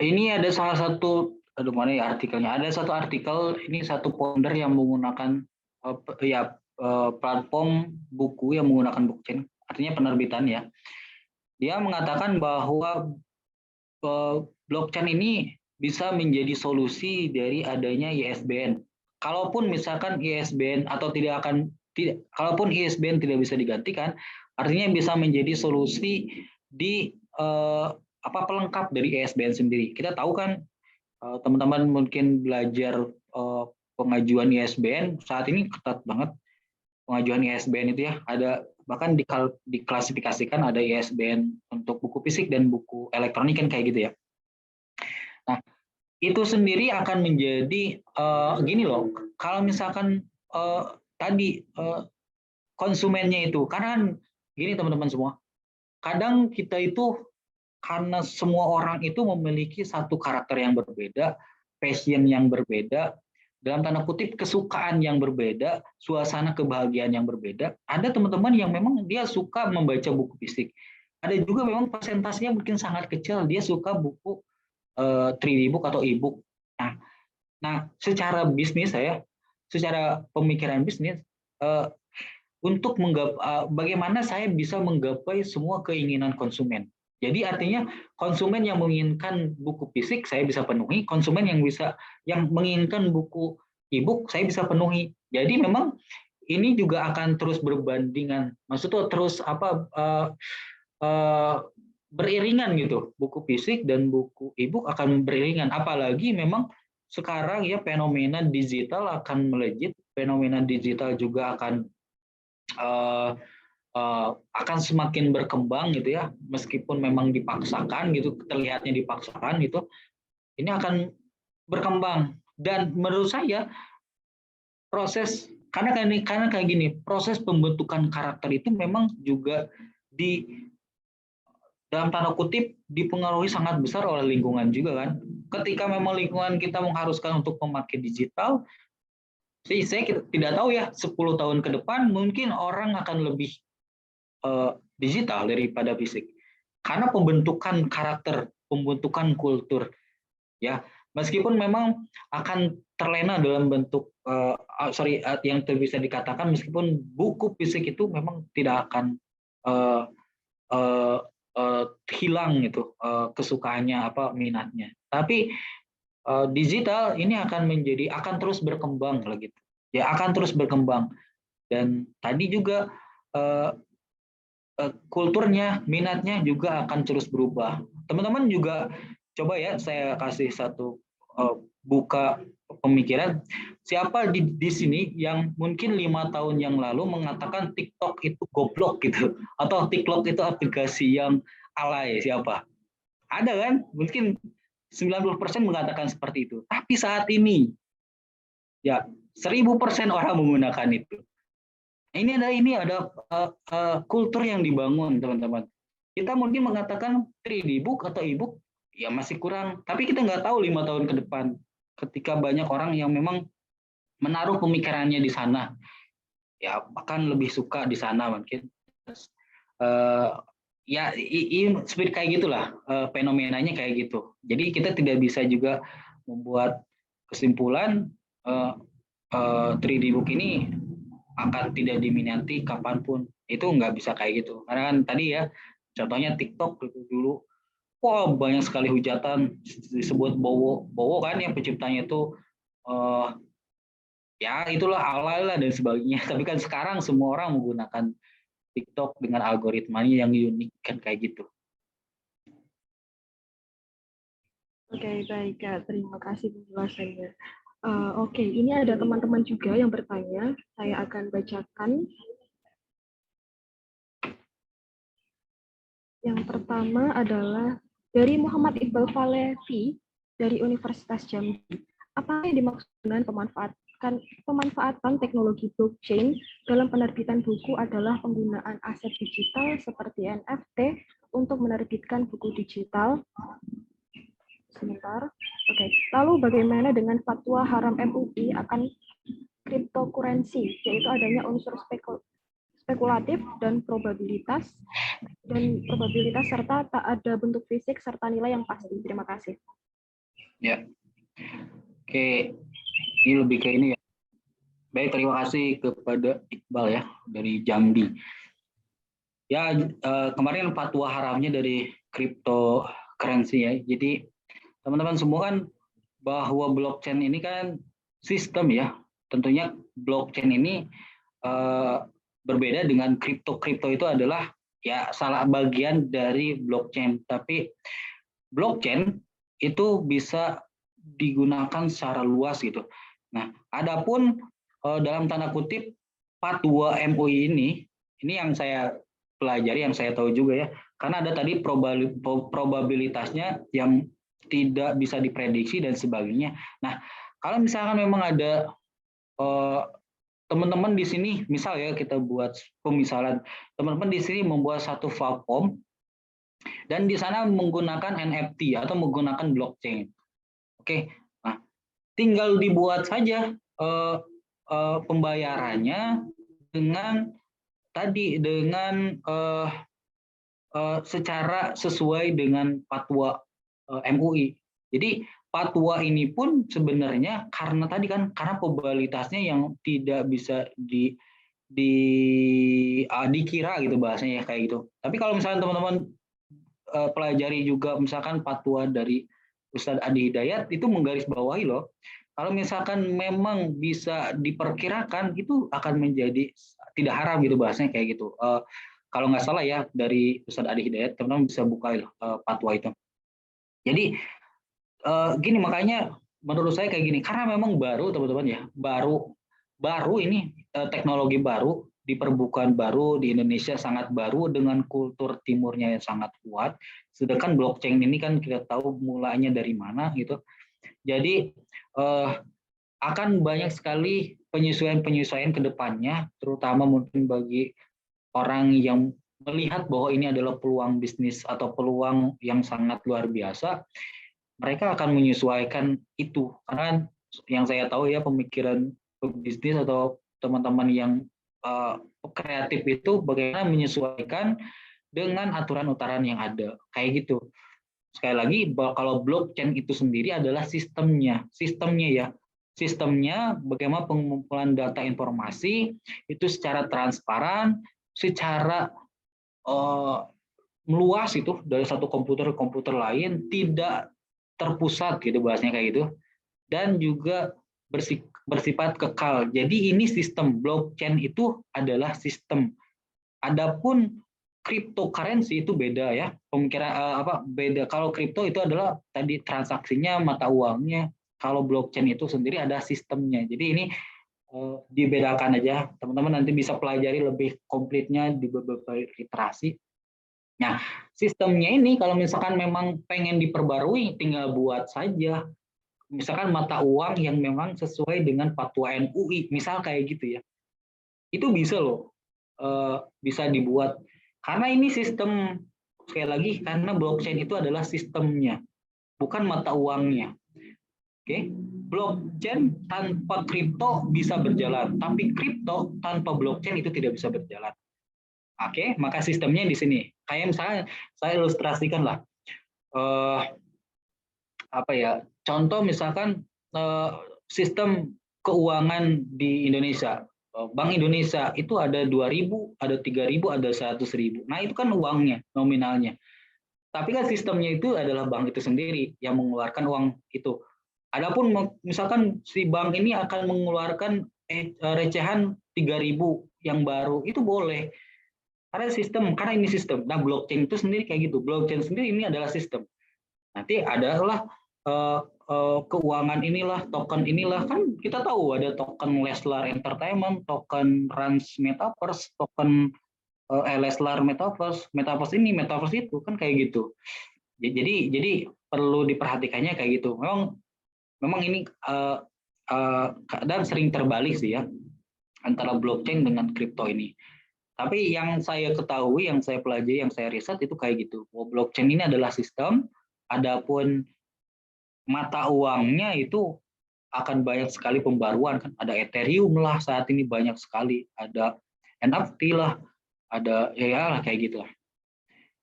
ini ada salah satu, mana ya artikelnya? Ada satu artikel, ini satu founder yang menggunakan platform buku yang menggunakan blockchain, artinya penerbitan ya. Dia mengatakan bahwa blockchain ini bisa menjadi solusi dari adanya ISBN. Kalaupun misalkan ISBN kalaupun ISBN tidak bisa digantikan, artinya bisa menjadi solusi di pelengkap dari ISBN sendiri. Kita tahu kan teman-teman mungkin belajar pengajuan ISBN saat ini ketat banget pengajuan ISBN itu ya. Ada bahkan diklasifikasikan ada ISBN untuk buku fisik dan buku elektronik kan kayak gitu ya. Nah, itu sendiri akan menjadi gini loh, kalau misalkan tadi konsumennya itu, karena kan gini teman-teman semua, kadang kita itu karena semua orang itu memiliki satu karakter yang berbeda, passion yang berbeda, dalam tanda kutip kesukaan yang berbeda, suasana kebahagiaan yang berbeda. Ada teman-teman yang memang dia suka membaca buku fisik. Ada juga memang persentasenya mungkin sangat kecil, dia suka buku 3D book atau e-book. Nah, secara bisnis secara pemikiran bisnis, untuk bagaimana saya bisa menggapai semua keinginan konsumen. Jadi artinya konsumen yang menginginkan buku fisik saya bisa penuhi, konsumen yang menginginkan buku e-book saya bisa penuhi. Jadi memang ini juga akan terus berbandingan, maksudnya terus beriringan gitu. Buku fisik dan buku e-book akan beriringan, apalagi memang sekarang ya fenomena digital akan melejit, fenomena digital juga akan semakin berkembang gitu ya, meskipun memang dipaksakan gitu, terlihatnya dipaksakan gitu, ini akan berkembang. Dan menurut saya karena kayak gini, proses pembentukan karakter itu memang juga dalam tanda kutip dipengaruhi sangat besar oleh lingkungan juga kan. Ketika memang lingkungan kita mengharuskan untuk memakai digital, saya tidak tahu ya 10 tahun ke depan mungkin orang akan lebih digital daripada fisik. Karena pembentukan karakter, pembentukan kultur, ya meskipun memang akan terlena dalam bentuk yang bisa dikatakan meskipun buku fisik itu memang tidak akan hilang gitu kesukaannya minatnya. Tapi digital ini akan terus berkembang gitu. Ya akan terus berkembang. Dan tadi juga kulturnya, minatnya juga akan terus berubah. Teman-teman juga coba ya saya kasih satu buka pemikiran. Siapa di sini yang mungkin 5 tahun yang lalu mengatakan TikTok itu goblok gitu, atau TikTok itu aplikasi yang alay, siapa? Ada kan? Mungkin 90% mengatakan seperti itu. Tapi saat ini ya 1000% orang menggunakan itu. Ini ada kultur yang dibangun, teman-teman. Kita mungkin mengatakan 3D book atau e-book ya masih kurang, tapi kita nggak tahu 5 tahun ke depan ketika banyak orang yang memang menaruh pemikirannya di sana, ya akan lebih suka di sana mungkin. Ya seperti kayak gitulah, fenomenanya kayak gitu. Jadi kita tidak bisa juga membuat kesimpulan 3D book ini akan tidak diminati kapanpun, itu nggak bisa kayak gitu. Karena kan tadi ya contohnya TikTok dulu, wah banyak sekali hujatan disebut Bowo kan yang penciptanya itu ya itulah alay lah dan sebagainya. Tapi kan sekarang semua orang menggunakan TikTok dengan algoritmanya yang unik kan kayak gitu.
Oke, baik Kak. Terima kasih penjelasannya. Oke, ini ada teman-teman juga yang bertanya. Saya akan bacakan. Yang pertama adalah dari Muhammad Iqbal Falevi dari Universitas Jambi. Apa yang dimaksud dengan pemanfaatan teknologi blockchain dalam penerbitan buku adalah penggunaan aset digital seperti NFT untuk menerbitkan buku digital. Sebentar. Oke. Lalu bagaimana dengan fatwa haram MUI akan cryptocurrency, yaitu adanya unsur spekulatif dan probabilitas serta tak ada bentuk fisik serta nilai yang pasti. Terima kasih.
Ya. Oke. Ini lebih ke ini ya. Baik, terima kasih kepada Iqbal ya dari Jambi. Ya, kemarin fatwa haramnya dari cryptocurrency ya. Jadi teman-teman semua kan bahwa blockchain ini kan sistem ya. Tentunya blockchain ini berbeda dengan kripto. Kripto itu adalah ya salah bagian dari blockchain. Tapi blockchain itu bisa digunakan secara luas gitu. Nah, adapun dalam tanda kutip fatwa MUI ini yang saya pelajari, yang saya tahu juga ya. Karena ada tadi probabilitasnya yang tidak bisa diprediksi dan sebagainya. Nah, kalau misalkan memang ada teman-teman di sini, misal ya kita buat pemisalan, teman-teman di sini membuat satu file form Dan di sana menggunakan NFT atau menggunakan blockchain. Oke, nah tinggal dibuat saja pembayarannya dengan secara sesuai dengan fatwa MUI. Jadi fatwa ini pun sebenarnya karena probabilitasnya yang tidak bisa dikira gitu bahasanya kayak gitu. Tapi kalau misalnya teman-teman pelajari juga misalkan fatwa dari Ustadz Adi Hidayat itu menggarisbawahi loh. Kalau misalkan memang bisa diperkirakan itu akan menjadi tidak haram gitu bahasanya kayak gitu. Kalau nggak salah ya dari Ustadz Adi Hidayat, teman-teman bisa buka fatwa itu. Jadi gini makanya menurut saya kayak gini karena memang baru teman-teman ya baru ini teknologi baru di perbukaan baru di Indonesia sangat baru dengan kultur timurnya yang sangat kuat. Sedangkan blockchain ini kan kita tahu mulanya dari mana gitu. Jadi akan banyak sekali penyesuaian-penyesuaian ke depannya, terutama mungkin bagi orang yang melihat bahwa ini adalah peluang bisnis atau peluang yang sangat luar biasa, mereka akan menyesuaikan itu. Karena yang saya tahu ya pemikiran bisnis atau teman-teman yang kreatif itu bagaimana menyesuaikan dengan aturan-aturan yang ada. Kayak gitu. Sekali lagi, kalau blockchain itu sendiri adalah sistemnya ya. Sistemnya bagaimana pengumpulan data informasi itu secara transparan, secara meluas itu dari satu komputer ke komputer lain, tidak terpusat gitu bahasanya kayak gitu, dan juga bersifat kekal. Jadi ini sistem blockchain itu adalah sistem. Adapun cryptocurrency itu beda ya pemikiran beda. Kalau kripto itu adalah tadi transaksinya mata uangnya. Kalau blockchain itu sendiri ada sistemnya. Jadi ini dibedakan aja. Teman-teman nanti bisa pelajari lebih komplitnya di beberapa literasi. Nah, sistemnya ini kalau misalkan memang pengen diperbarui tinggal buat saja. Misalkan mata uang yang memang sesuai dengan fatwa MUI, misal kayak gitu ya. Itu bisa loh. Bisa dibuat. Karena ini sistem, sekali lagi, karena blockchain itu adalah sistemnya, bukan mata uangnya. Oke, blockchain tanpa kripto bisa berjalan, tapi kripto tanpa blockchain itu tidak bisa berjalan. Oke, maka sistemnya di sini. Kayak misalnya saya ilustrasikan lah, contoh misalkan sistem keuangan di Indonesia. Bank Indonesia itu ada 2.000, ada 3.000, ada 100.000. Nah itu kan uangnya, nominalnya. Tapi kan sistemnya itu adalah bank itu sendiri yang mengeluarkan uang itu. Adapun misalkan si bank ini akan mengeluarkan recehan 3.000 yang baru, itu boleh. Karena ini sistem. Nah blockchain itu sendiri kayak gitu. Blockchain sendiri ini adalah sistem. Nanti adalah keuangan inilah, token inilah, kan kita tahu ada token Leslar Entertainment, token Rans Metaverse, token Leslar Metaverse ini, Metaverse itu kan kayak gitu. Jadi perlu diperhatikannya kayak gitu. Memang ini kadang sering terbalik sih ya antara blockchain dengan kripto ini. Tapi yang saya ketahui, yang saya pelajari, yang saya riset itu kayak gitu. Blockchain ini adalah sistem, adapun mata uangnya itu akan banyak sekali pembaruan kan, ada Ethereum lah saat ini banyak sekali, ada NFT lah, ada ya kayak gitu lah.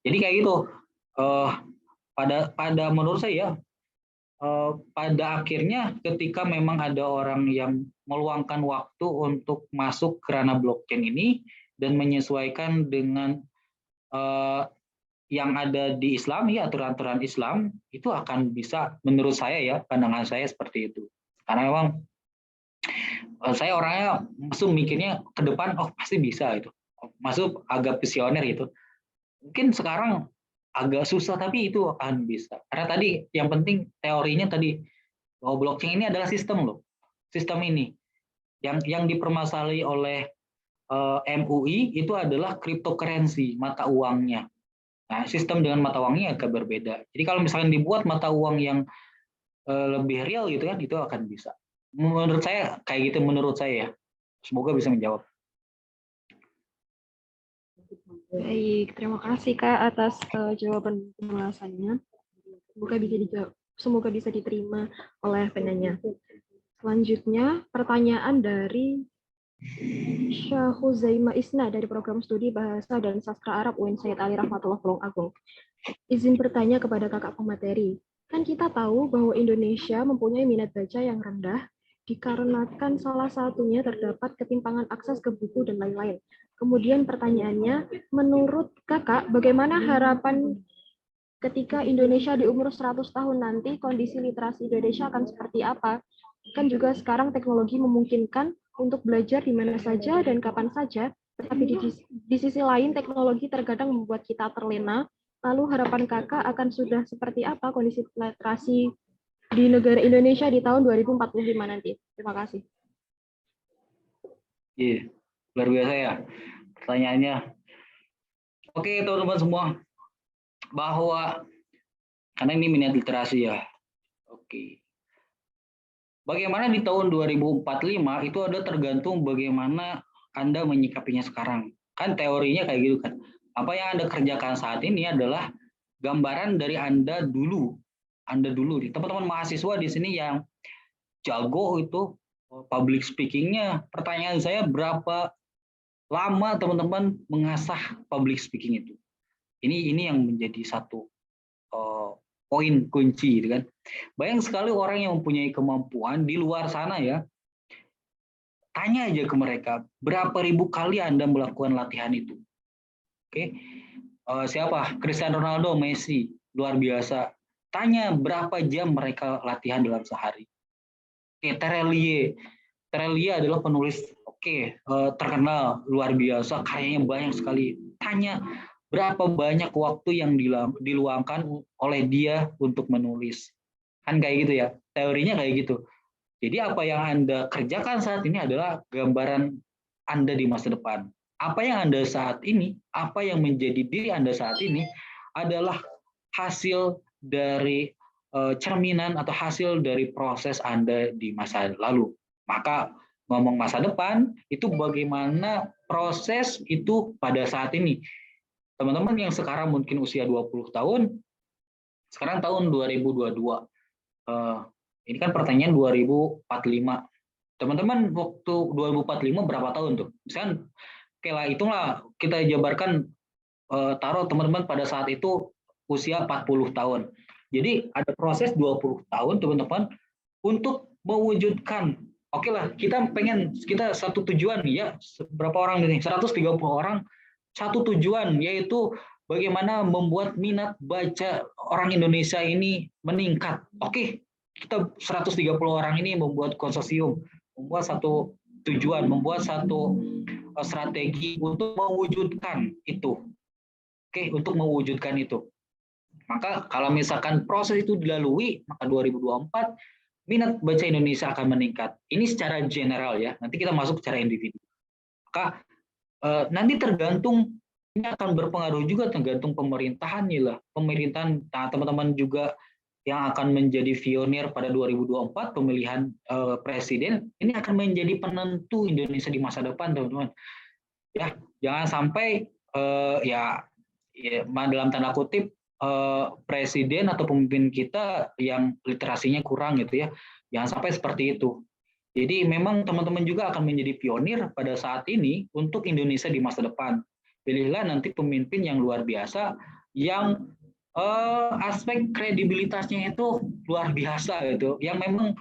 Jadi kayak gitu. Pada menurut saya pada akhirnya ketika memang ada orang yang meluangkan waktu untuk masuk ke ranah blockchain ini dan menyesuaikan dengan yang ada di Islam ya, aturan-aturan Islam itu akan bisa, menurut saya ya, pandangan saya seperti itu. Karena memang saya orangnya masuk mikirnya ke depan, oh pasti bisa itu, masuk agak visioner itu. Mungkin sekarang agak susah tapi itu akan bisa. Karena tadi yang penting teorinya tadi bahwa blockchain ini adalah sistem loh, sistem ini yang dipermasalahi oleh MUI itu adalah cryptocurrency, mata uangnya. Nah, sistem dengan mata uangnya agak berbeda. Jadi kalau misalnya dibuat mata uang yang lebih real gitu kan, itu akan bisa. Menurut saya kayak gitu, menurut saya ya. Semoga bisa menjawab.
Baik, terima kasih Kak atas jawaban penjelasannya. Semoga bisa diterima oleh penanya. Selanjutnya, pertanyaan dari Syahuzaima Isna dari program studi Bahasa dan Sastra Arab UIN Sayyid Ali Rahmatullah Tulung Agung. Izin bertanya kepada kakak pemateri. Kan kita tahu bahwa Indonesia mempunyai minat baca yang rendah dikarenakan salah satunya terdapat ketimpangan akses ke buku dan lain-lain. Kemudian pertanyaannya, menurut kakak bagaimana harapan ketika Indonesia di umur 100 tahun nanti kondisi literasi Indonesia akan seperti apa? Kan juga sekarang teknologi memungkinkan untuk belajar di mana saja dan kapan saja, tetapi di sisi lain teknologi terkadang membuat kita terlena. Lalu harapan kakak akan sudah seperti apa kondisi literasi di negara Indonesia di tahun 2045 nanti? Terima kasih.
Iya, luar biasa ya pertanyaannya. Oke teman-teman semua, bahwa karena ini minat literasi ya. Oke. Bagaimana di tahun 2045 itu ada tergantung bagaimana Anda menyikapinya sekarang. Kan teorinya kayak gitu kan. Apa yang Anda kerjakan saat ini adalah gambaran dari Anda dulu. Anda dulu, teman-teman mahasiswa di sini yang jago itu public speaking-nya. Pertanyaan saya, berapa lama teman-teman mengasah public speaking itu? Ini yang menjadi satu poin kunci, gitu kan. Banyak sekali orang yang mempunyai kemampuan di luar sana ya. Tanya aja ke mereka, berapa ribu kali Anda melakukan latihan itu? Oke, siapa? Cristiano Ronaldo, Messi, luar biasa. Tanya berapa jam mereka latihan dalam sehari. Oke, Terelie adalah penulis terkenal, luar biasa, karyanya banyak sekali. Tanya berapa banyak waktu yang diluangkan oleh dia untuk menulis. Kan kayak gitu ya, teorinya kayak gitu. Jadi apa yang Anda kerjakan saat ini adalah gambaran Anda di masa depan. Apa yang Anda saat ini, apa yang menjadi diri Anda saat ini adalah hasil dari cerminan atau hasil dari proses Anda di masa lalu. Maka ngomong masa depan, itu bagaimana proses itu pada saat ini. Teman-teman yang sekarang mungkin usia 20 tahun, sekarang tahun 2022. Ini kan pertanyaan 2045. Teman-teman waktu 2045 berapa tahun tuh? Misalkan, oke lah, hitunglah, kita jabarkan, taruh teman-teman pada saat itu usia 40 tahun. Jadi ada proses 20 tahun teman-teman untuk mewujudkan, oke lah, kita satu tujuan ya, berapa orang ini? 130 orang, satu tujuan, yaitu bagaimana membuat minat baca orang Indonesia ini meningkat. Oke, kita 130 orang ini membuat konsorsium, membuat satu tujuan, membuat satu strategi untuk mewujudkan itu. Oke, untuk mewujudkan itu. Maka kalau misalkan proses itu dilalui, maka 2024 minat baca Indonesia akan meningkat. Ini secara general ya, nanti kita masuk secara individu. Maka nanti tergantung, ini akan berpengaruh juga tergantung pemerintahannya lah. Pemerintahan, nah, teman-teman juga yang akan menjadi pionir pada 2024 pemilihan presiden, ini akan menjadi penentu Indonesia di masa depan, teman-teman. Ya, jangan sampai ya dalam tanda kutip presiden atau pemimpin kita yang literasinya kurang gitu ya. Jangan sampai seperti itu. Jadi memang teman-teman juga akan menjadi pionir pada saat ini untuk Indonesia di masa depan. Pilihlah nanti pemimpin yang luar biasa, yang aspek kredibilitasnya itu luar biasa gitu, yang memang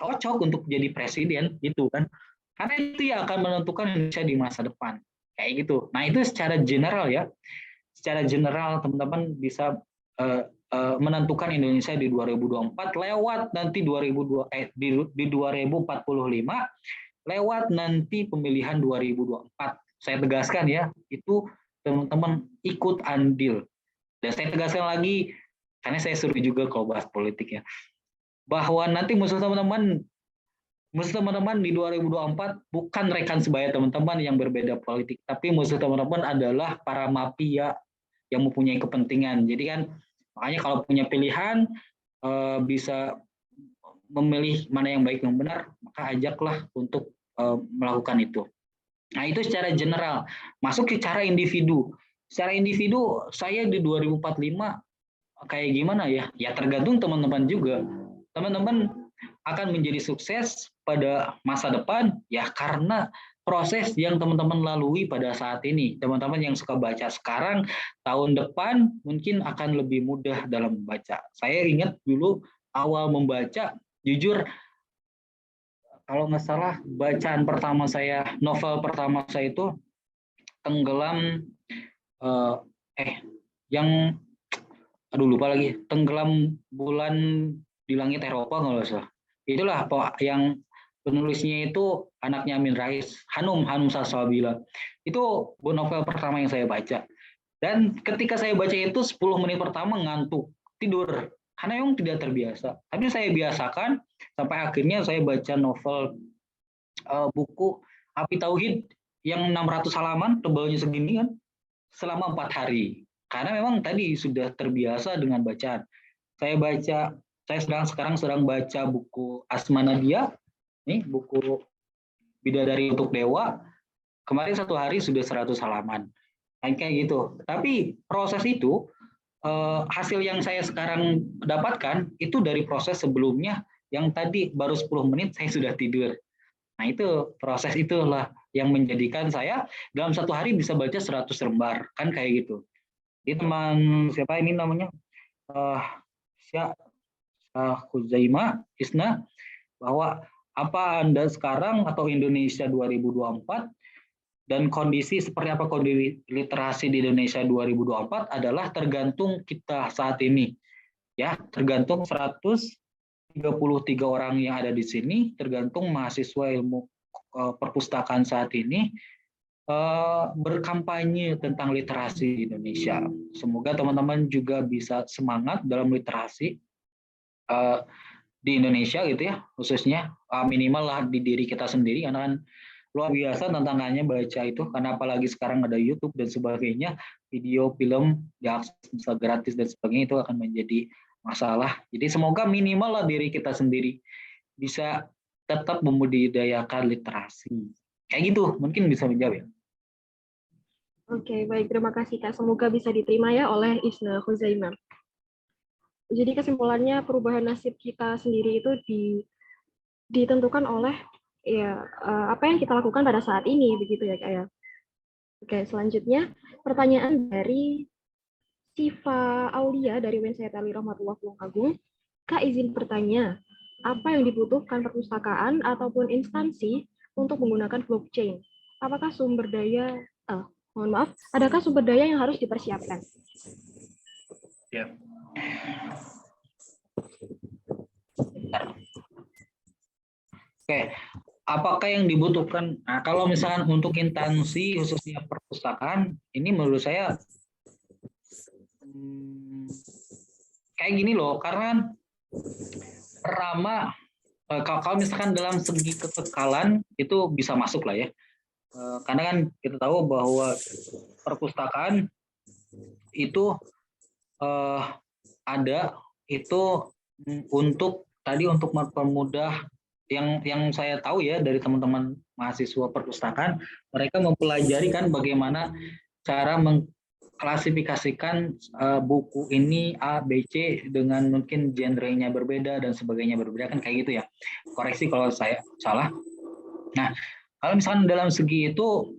cocok untuk jadi presiden gitu kan. Karena itu yang akan menentukan Indonesia di masa depan. Kayak gitu. Nah, itu secara general ya. Secara general teman-teman bisa menentukan Indonesia di 2024 lewat nanti di 2045 lewat nanti pemilihan 2024. Saya tegaskan ya, itu teman-teman ikut andil. Dan saya tegaskan lagi, karena saya suruh juga kalau bahas politik ya, bahwa nanti musuh teman-teman di 2024 bukan rekan sebaya teman-teman yang berbeda politik, tapi musuh teman-teman adalah para mafia yang mempunyai kepentingan. Jadi kan makanya kalau punya pilihan bisa memilih mana yang baik yang benar, maka ajaklah untuk melakukan itu. Nah, itu secara general. Masuk secara individu. Secara individu, saya di 2045 kayak gimana ya? Ya tergantung teman-teman juga. Teman-teman akan menjadi sukses pada masa depan ya karena proses yang teman-teman lalui pada saat ini. Teman-teman yang suka baca sekarang, tahun depan mungkin akan lebih mudah dalam membaca. Saya ingat dulu awal membaca, jujur kalau nggak salah bacaan pertama saya, novel pertama saya itu Tenggelam eh, eh yang aduh lupa lagi, Tenggelam Bulan di Langit Eropa nggak salah. Itulah yang penulisnya itu anaknya Amin Rais, Hanum Saswabila. Itu novel pertama yang saya baca. Dan ketika saya baca itu 10 menit pertama ngantuk, tidur. Karena memang tidak terbiasa. Tapi saya biasakan sampai akhirnya saya baca novel buku Api Tauhid yang 600 halaman, tebalnya segini kan, selama 4 hari. Karena memang tadi sudah terbiasa dengan bacaan. Saya sekarang sedang baca buku Asma Nadia, nih buku Bidadari untuk Dewa. Kemarin 1 hari sudah 100 halaman. Kayak gitu. Tapi proses itu, hasil yang saya sekarang dapatkan itu dari proses sebelumnya yang tadi baru 10 menit saya sudah tidur. Nah itu proses itulah yang menjadikan saya dalam 1 hari bisa baca 100 lembar, kan kayak gitu. Jadi teman siapa ini namanya Huzaima Isna, bahwa apa Anda sekarang atau Indonesia 2024 dan kondisi seperti apa kondisi literasi di Indonesia 2024 adalah tergantung kita saat ini. Ya, tergantung 133 orang yang ada di sini, tergantung mahasiswa ilmu perpustakaan saat ini berkampanye tentang literasi di Indonesia. Semoga teman-teman juga bisa semangat dalam literasi di Indonesia gitu ya, khususnya minimal lah di diri kita sendiri, karena kan luar biasa tantangannya baca itu, karena apalagi sekarang ada YouTube dan sebagainya, video, film diakses bisa gratis dan sebagainya, itu akan menjadi masalah. Jadi semoga minimal lah diri kita sendiri bisa tetap membudidayakan literasi. Kayak gitu, mungkin bisa menjawab ya.
Oke, baik. Terima kasih, Kak. Semoga bisa diterima ya oleh Isna Huzaimah. Jadi kesimpulannya perubahan nasib kita sendiri itu ditentukan oleh ya apa yang kita lakukan pada saat ini, begitu ya, Kak ya. Oke, selanjutnya pertanyaan dari Siva Aulia dari Wensayat Ali Rahmatullah Agung. Kak izin bertanya, apa yang dibutuhkan perpustakaan ataupun instansi untuk menggunakan blockchain? Apakah sumber daya, mohon maaf, adakah sumber daya yang harus dipersiapkan?
Ya. Oke, apakah yang dibutuhkan? Nah, kalau misalkan untuk instansi khususnya perpustakaan, ini menurut saya kayak gini loh, karena pertama kalau misalkan dalam segi kekekalan itu bisa masuk lah ya, karena kan kita tahu bahwa perpustakaan itu ada itu untuk mempermudah yang saya tahu ya dari teman-teman mahasiswa perpustakaan, mereka mempelajari kan bagaimana cara mengklasifikasikan buku ini A, B, C dengan mungkin genre-nya berbeda dan sebagainya berbeda, kan kayak gitu ya. Koreksi kalau saya salah. Nah, kalau misalkan dalam segi itu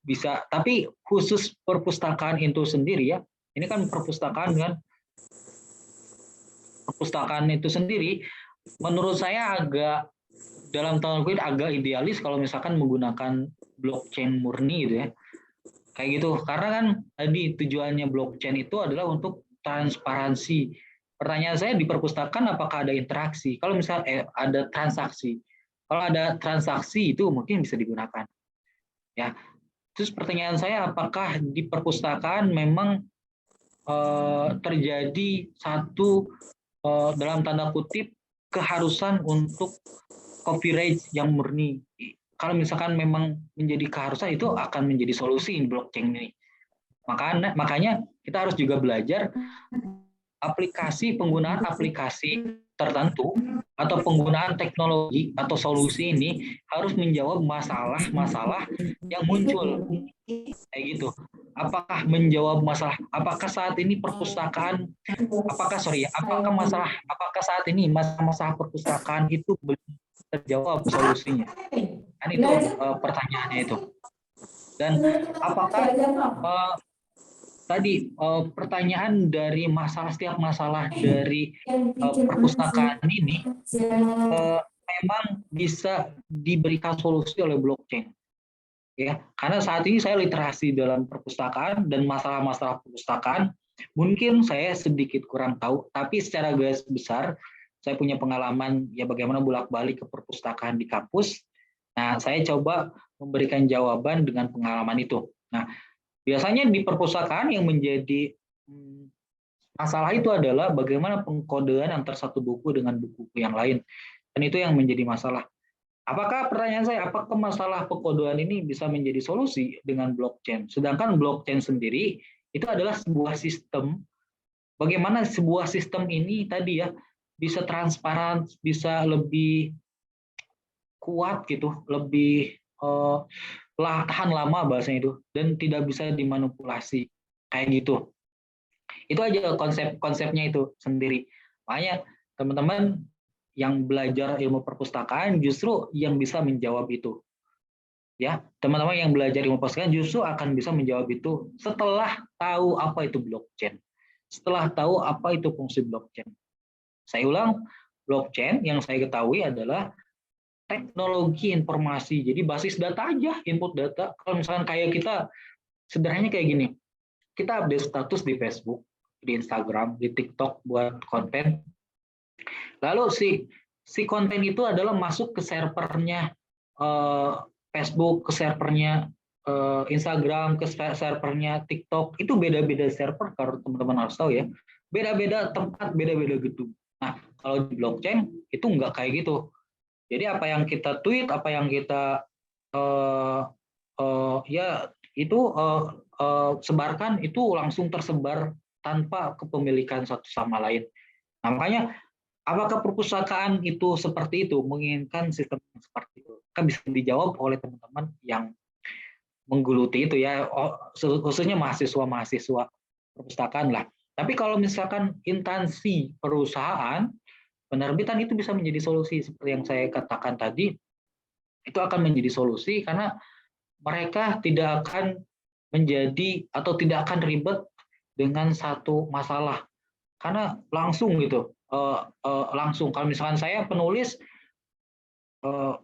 bisa, tapi khusus perpustakaan itu sendiri ya, ini kan perpustakaan itu sendiri, menurut saya agak dalam tanda kutip agak idealis kalau misalkan menggunakan blockchain murni gitu ya, kayak gitu, karena kan tadi tujuannya blockchain itu adalah untuk transparansi. Pertanyaan saya, di perpustakaan apakah ada interaksi? Kalau misalnya ada transaksi, kalau ada transaksi itu mungkin bisa digunakan ya. Terus pertanyaan saya, apakah di perpustakaan memang terjadi satu dalam tanda kutip keharusan untuk copyright yang murni? Kalau misalkan memang menjadi keharusan, itu akan menjadi solusi blockchain ini. Makanya kita harus juga belajar penggunaan aplikasi tertentu atau penggunaan teknologi atau solusi ini harus menjawab masalah-masalah yang muncul kayak gitu. Apakah menjawab masalah? Apakah saat ini perpustakaan? Apakah saat ini masalah perpustakaan itu belum terjawab solusinya? Kan itu pertanyaannya itu. Dan apakah tadi pertanyaan dari setiap masalah dari perpustakaan ini memang bisa diberikan solusi oleh blockchain, ya, karena saat ini saya literasi dalam perpustakaan dan masalah-masalah perpustakaan mungkin saya sedikit kurang tahu, tapi secara garis besar saya punya pengalaman ya bagaimana bolak-balik ke perpustakaan di kampus. Nah, saya coba memberikan jawaban dengan pengalaman itu. Nah, biasanya di perpustakaan yang menjadi masalah itu adalah bagaimana pengkodean antar satu buku dengan buku yang lain. Dan itu yang menjadi masalah. Pertanyaan saya, apakah masalah pengkodean ini bisa menjadi solusi dengan blockchain? Sedangkan blockchain sendiri itu adalah sebuah sistem. Bagaimana sebuah sistem ini tadi ya bisa transparan, bisa lebih kuat gitu, lebih tahan lama bahasanya itu, dan tidak bisa dimanipulasi kayak gitu. Itu aja konsepnya itu sendiri. Makanya teman-teman yang belajar ilmu perpustakaan justru yang bisa menjawab itu. Ya, teman-teman yang belajar ilmu perpustakaan justru akan bisa menjawab itu setelah tahu apa itu blockchain. Setelah tahu apa itu fungsi blockchain. Saya ulang, blockchain yang saya ketahui adalah teknologi informasi. Jadi basis data aja, input data. Kalau misalkan kayak kita, sederhananya kayak gini. Kita update status di Facebook, di Instagram, di TikTok buat konten. Lalu si konten itu adalah masuk ke servernya Facebook, ke servernya Instagram, ke servernya TikTok. Itu beda-beda server, kalau teman-teman harus tahu ya. Beda-beda tempat, beda-beda gedung. Nah, kalau di blockchain itu nggak kayak gitu. Jadi apa yang kita tweet, apa yang kita sebarkan itu langsung tersebar tanpa kepemilikan satu sama lain. Nah, makanya apakah perpustakaan itu seperti itu, menginginkan sistem yang seperti itu? Kan bisa dijawab oleh teman-teman yang menggeluti itu ya, khususnya mahasiswa-mahasiswa perpustakaan lah. Tapi kalau misalkan instansi perusahaan, penerbitan itu bisa menjadi solusi seperti yang saya katakan tadi, itu akan menjadi solusi karena mereka tidak akan menjadi atau tidak akan ribet dengan satu masalah karena langsung gitu, langsung. Kalau misalkan saya penulis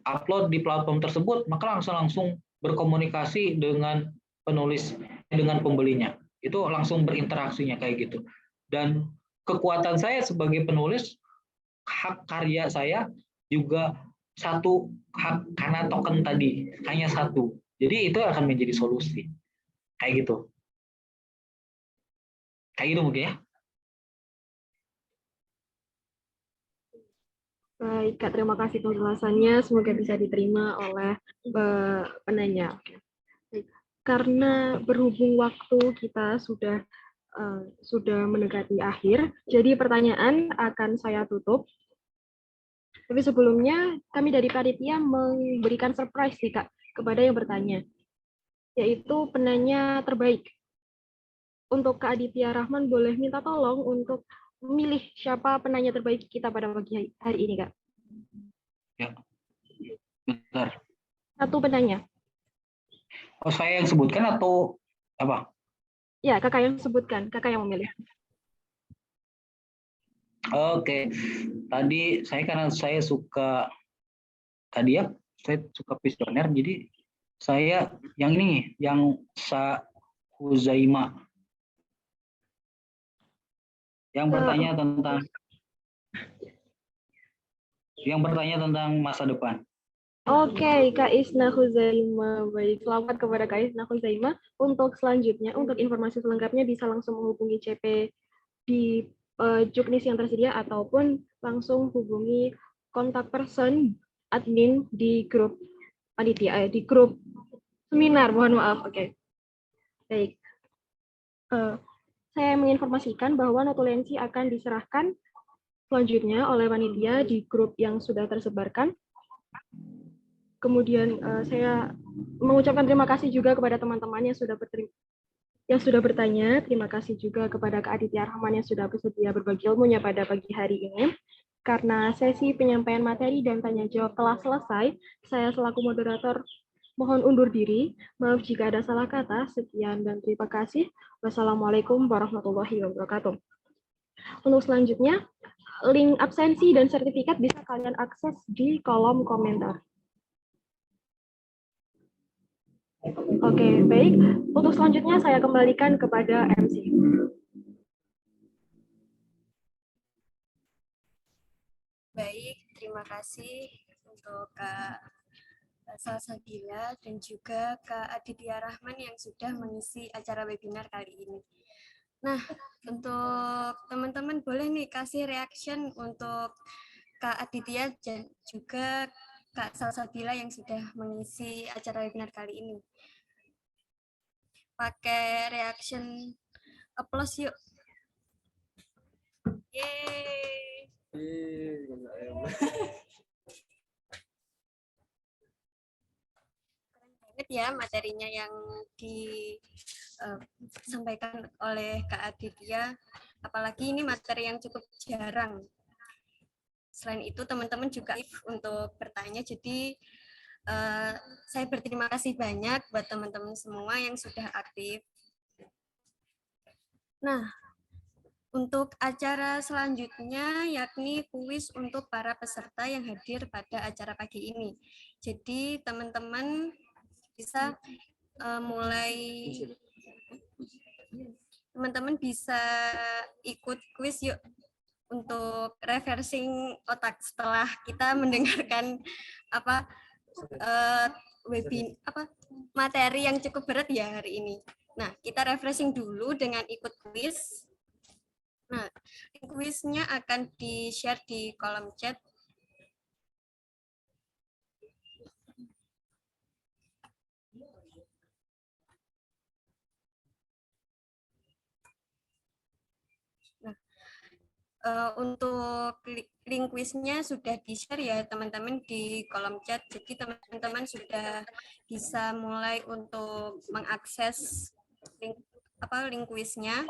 upload di platform tersebut, maka langsung berkomunikasi dengan penulis, dengan pembelinya, itu langsung berinteraksinya kayak gitu. Dan kekuatan saya sebagai penulis, hak karya saya juga satu hak karena token tadi hanya satu. Jadi itu akan menjadi solusi. Kayak gitu. Kayak gitu mungkin ya.
Baik, Kak, terima kasih penjelasannya. Semoga bisa diterima oleh penanya. Karena berhubung waktu kita sudah mendekati akhir, jadi pertanyaan akan saya tutup. Tapi sebelumnya, kami dari panitia memberikan surprise nih, Kak, kepada yang bertanya, yaitu penanya terbaik. Untuk Kak Aditya Rahman, boleh minta tolong untuk memilih siapa penanya terbaik kita pada pagi hari ini, Kak.
Ya, bentar.
Satu penanya.
Oh, saya yang sebutkan atau apa?
Ya, Kakak yang sebutkan, Kakak yang memilih.
Oke, tadi karena saya suka tadi ya, saya suka visioner, jadi saya yang ini, yang Huzaima, yang bertanya tentang masa depan.
Oke, Kak Isna Huzaima. Baik, selamat kepada Kak Isna Huzaima. Untuk selanjutnya, untuk informasi selengkapnya bisa langsung menghubungi CP di juknis yang tersedia ataupun langsung hubungi kontak person admin di grup panitia, di grup seminar. Mohon maaf. Oke. Baik. Saya menginformasikan bahwa notulensi akan diserahkan selanjutnya oleh panitia di grup yang sudah tersebarkan. Kemudian saya mengucapkan terima kasih juga kepada teman-teman yang sudah bertanya. Terima kasih juga kepada Kak Aditya Rahman yang sudah bersedia berbagi ilmunya pada pagi hari ini. Karena sesi penyampaian materi dan tanya jawab telah selesai, saya selaku moderator mohon undur diri. Maaf jika ada salah kata. Sekian dan terima kasih. Wassalamualaikum warahmatullahi wabarakatuh. Untuk selanjutnya, link absensi dan sertifikat bisa kalian akses di kolom komentar. Oke, baik. Untuk selanjutnya saya kembalikan kepada MC.
Baik, terima kasih untuk Kak Salsabila dan juga Kak Aditya Rahman yang sudah mengisi acara webinar kali ini. Nah, untuk teman-teman boleh nih kasih reaction untuk Kak Aditya dan juga Kak Salsabila yang sudah mengisi acara webinar kali ini. Pakai reaction applause yuk. Yeay. Banget ya materinya yang disampaikan oleh Kak Aditya, apalagi ini materi yang cukup jarang. Selain itu teman-teman juga aktif untuk bertanya, jadi saya berterima kasih banyak buat teman-teman semua yang sudah aktif. Nah, untuk acara selanjutnya yakni kuis untuk para peserta yang hadir pada acara pagi ini. Jadi teman-teman bisa teman-teman bisa ikut kuis yuk untuk refreshing otak setelah kita mendengarkan materi yang cukup berat ya hari ini. Nah, kita refreshing dulu dengan ikut kuis. Nah, kuisnya akan di-share di kolom chat. Nah, untuk link kuisnya sudah di-share ya teman-teman di kolom chat. Jadi teman-teman sudah bisa mulai untuk mengakses link kuisnya.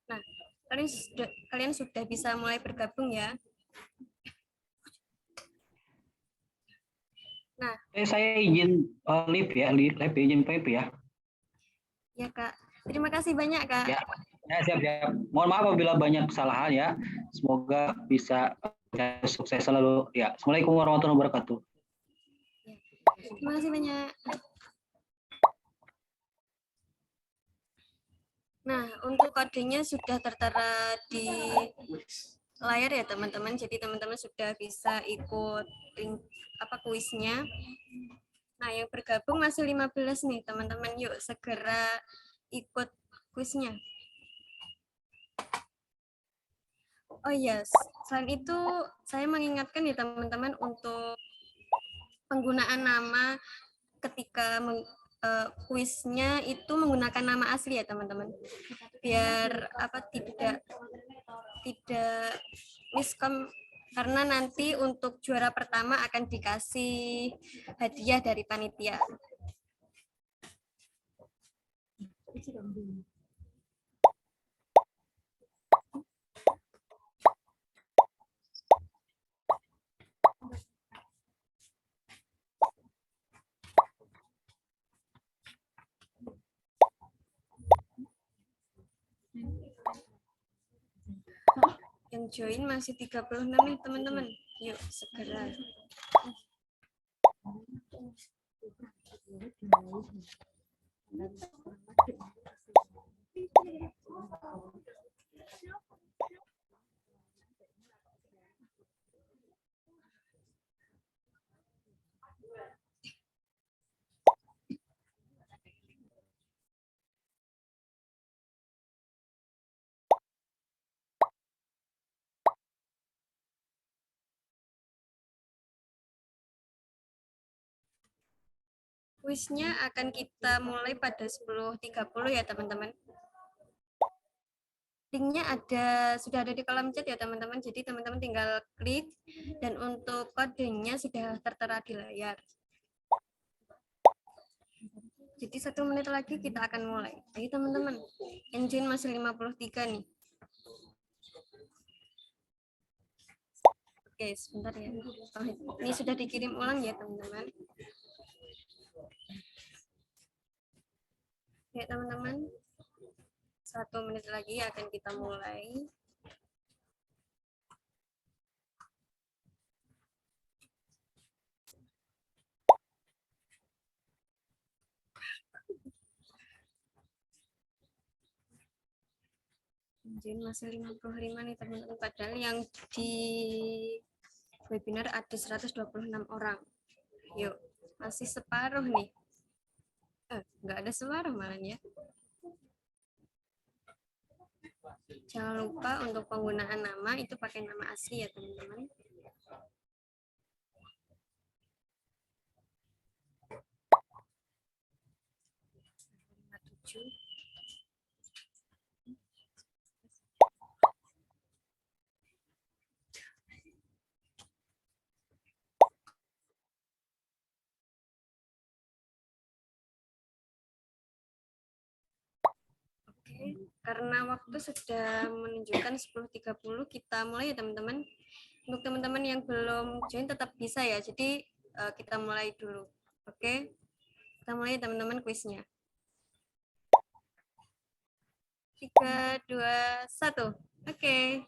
Nah, kalian sudah bisa mulai bergabung ya. Nah,
saya izin live ya, izin live ya.
Ya Kak, terima kasih banyak Kak.
Ya, siap. Mohon maaf apabila banyak kesalahan ya. Semoga bisa sukses selalu. Ya, Assalamualaikum warahmatullahi wabarakatuh.
Terima kasih banyak. Nah, untuk kodenya sudah tertera di layar ya teman-teman. Jadi teman-teman sudah bisa ikut kuisnya. Nah, yang bergabung masih 15 nih teman-teman. Yuk segera ikut kuisnya. Oh iya, selain itu saya mengingatkan ya teman-teman untuk penggunaan nama ketika kuisnya itu menggunakan nama asli ya teman-teman, biar tidak miskom, karena nanti untuk juara pertama akan dikasih hadiah dari panitia. Yang join masih 36 nih teman-teman. Yuk segera. Kuisnya akan kita mulai pada 10.30 ya teman-teman. Linknya sudah ada di kolom chat ya teman-teman. Jadi teman-teman tinggal klik dan untuk kodenya sudah tertera di layar. Jadi 1 menit lagi kita akan mulai. Ayo teman-teman, engine masih 53 nih. Oke, sebentar ya. Ini sudah dikirim ulang ya teman-teman. Ya teman-teman, 1 menit lagi akan kita mulai. Jadi masih 55 nih teman-teman. Padahal yang di webinar ada 126 orang. Yuk, masih separuh nih. Nggak ada separuh malah ya. Jangan lupa untuk penggunaan nama itu pakai nama asli ya teman-teman. Karena waktu sudah menunjukkan 10.30, kita mulai ya teman-teman. Untuk teman-teman yang belum join tetap bisa ya, jadi kita mulai dulu. Oke, kita mulai ya teman-teman kuisnya. 3, 2, 1. Oke.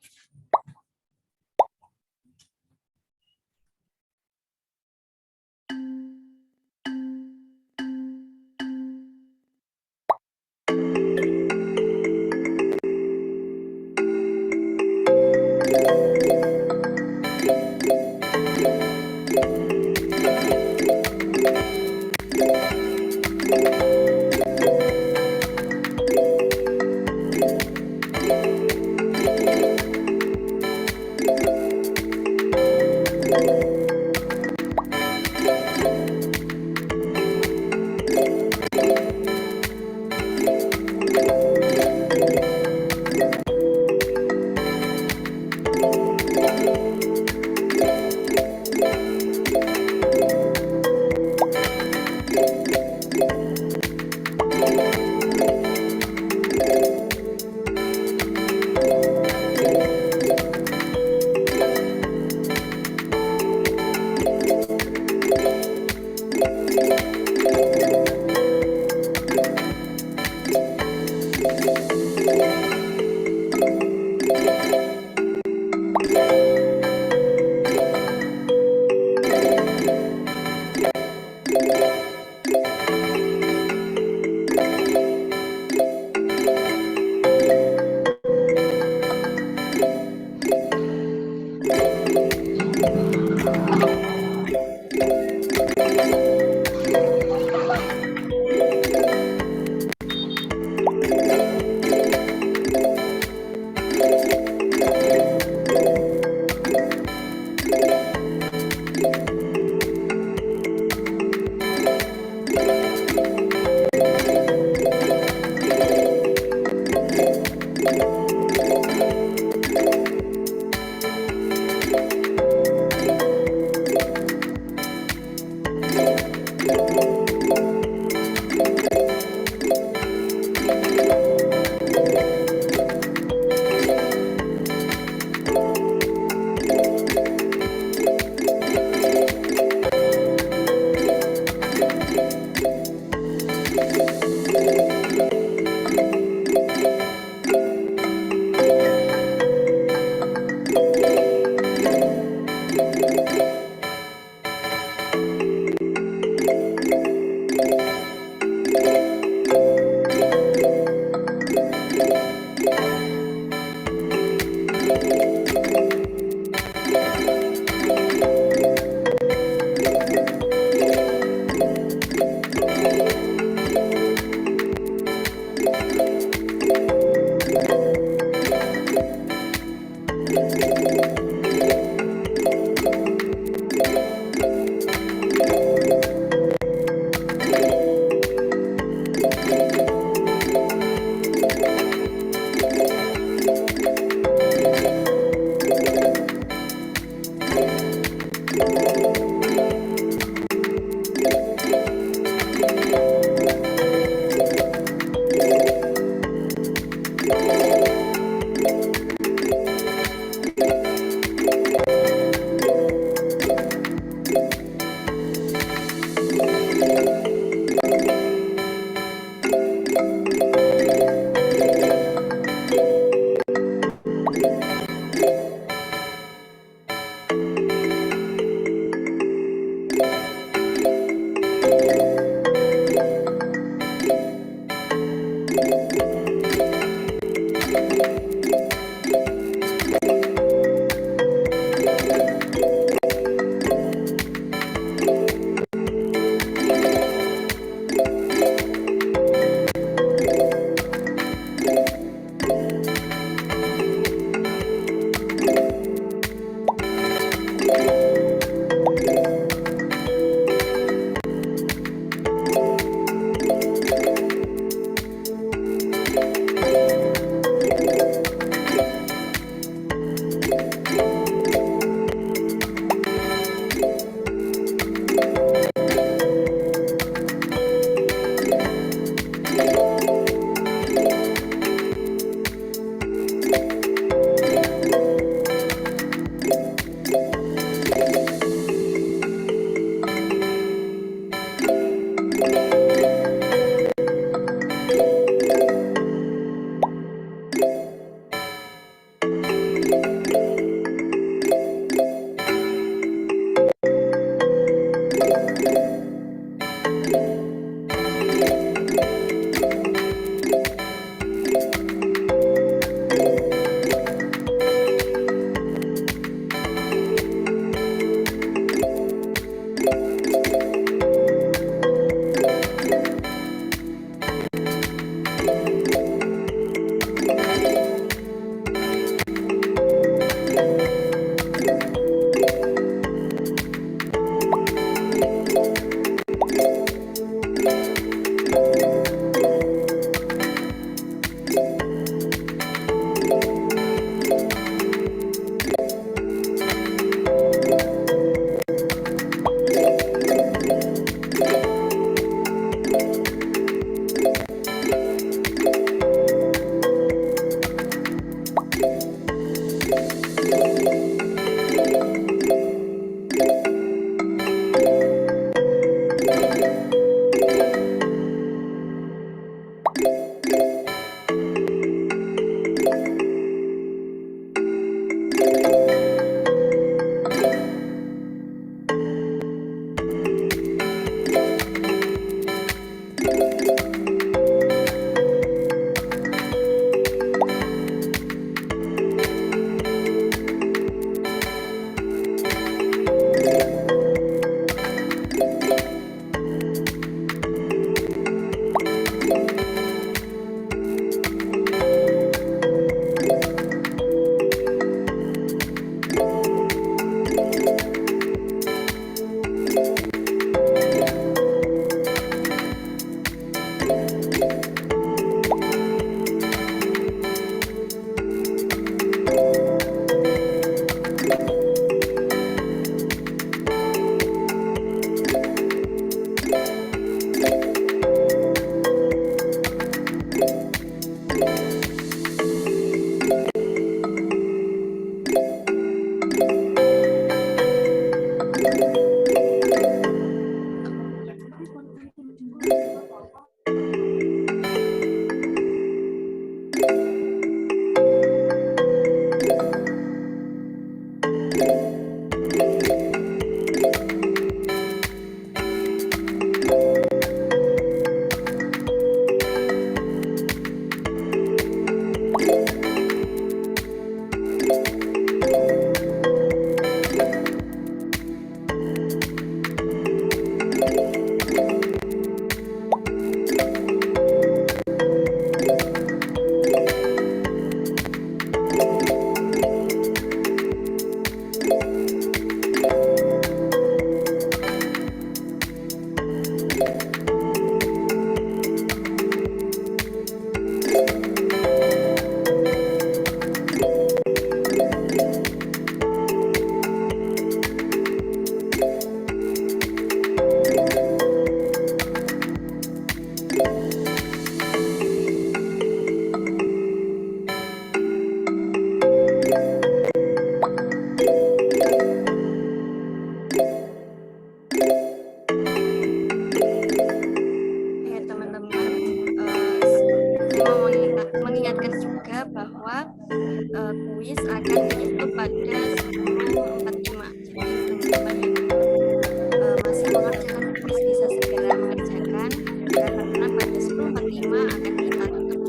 akan kita tutup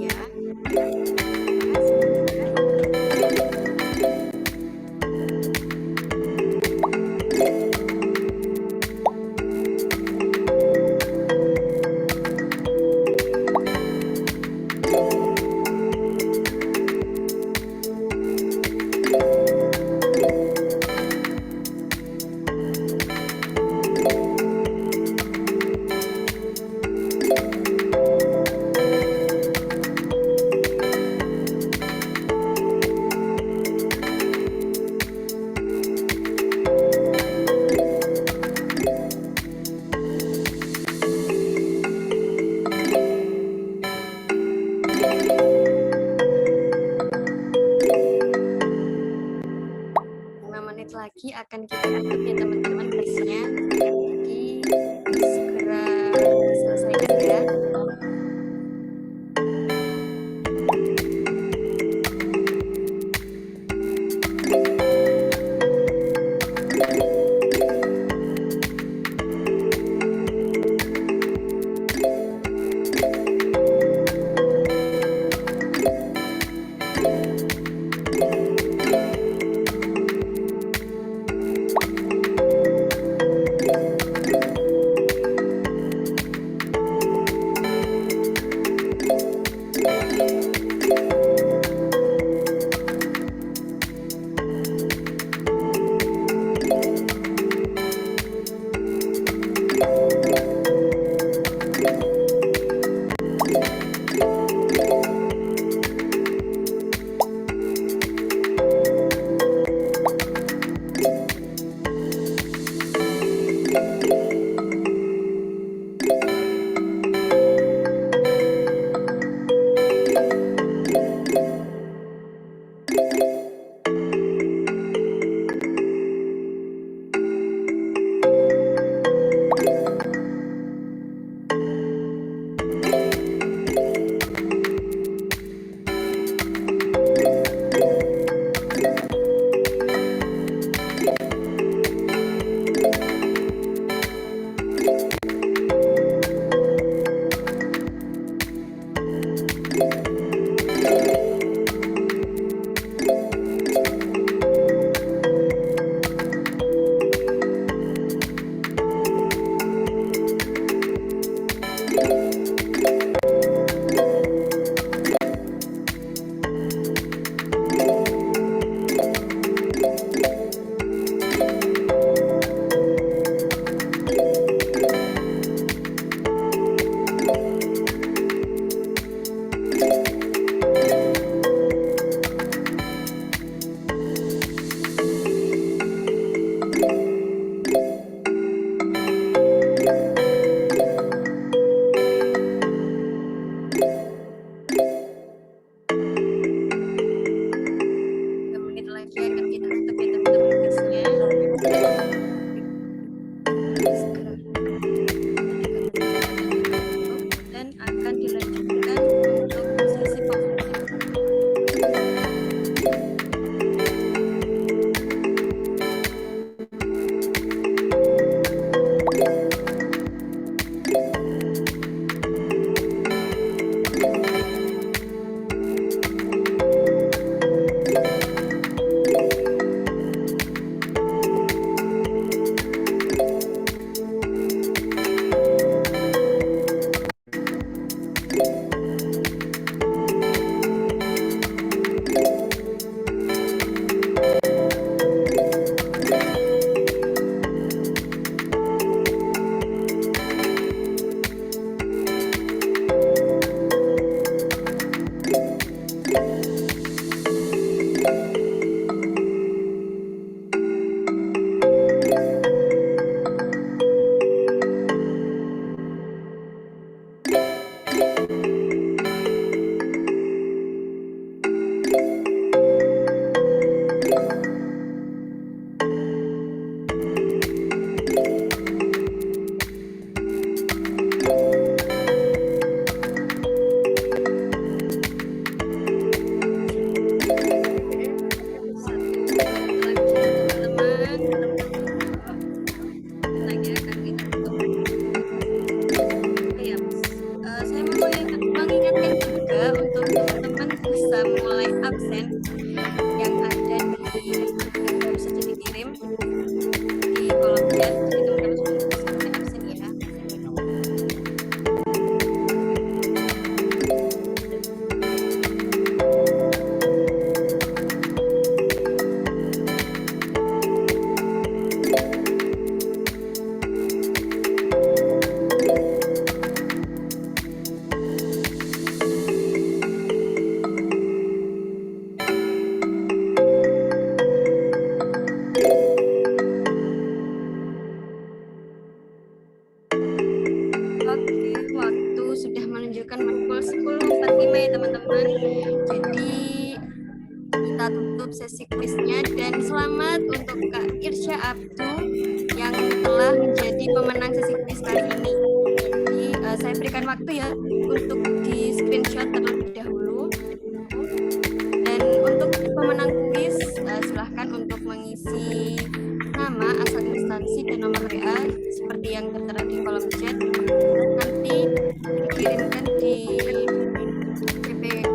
teman-teman. Jadi kita tutup sesi kuisnya dan selamat untuk Kak Irsya Abdu yang telah menjadi pemenang sesi kuis kali ini. Jadi saya berikan waktu ya untuk di screenshot terlebih dahulu. Dan untuk pemenang kuis silahkan untuk mengisi nama, asal instansi dan nomor WA seperti yang tertera di kolom chat. Nanti dikirimkan di CP ya.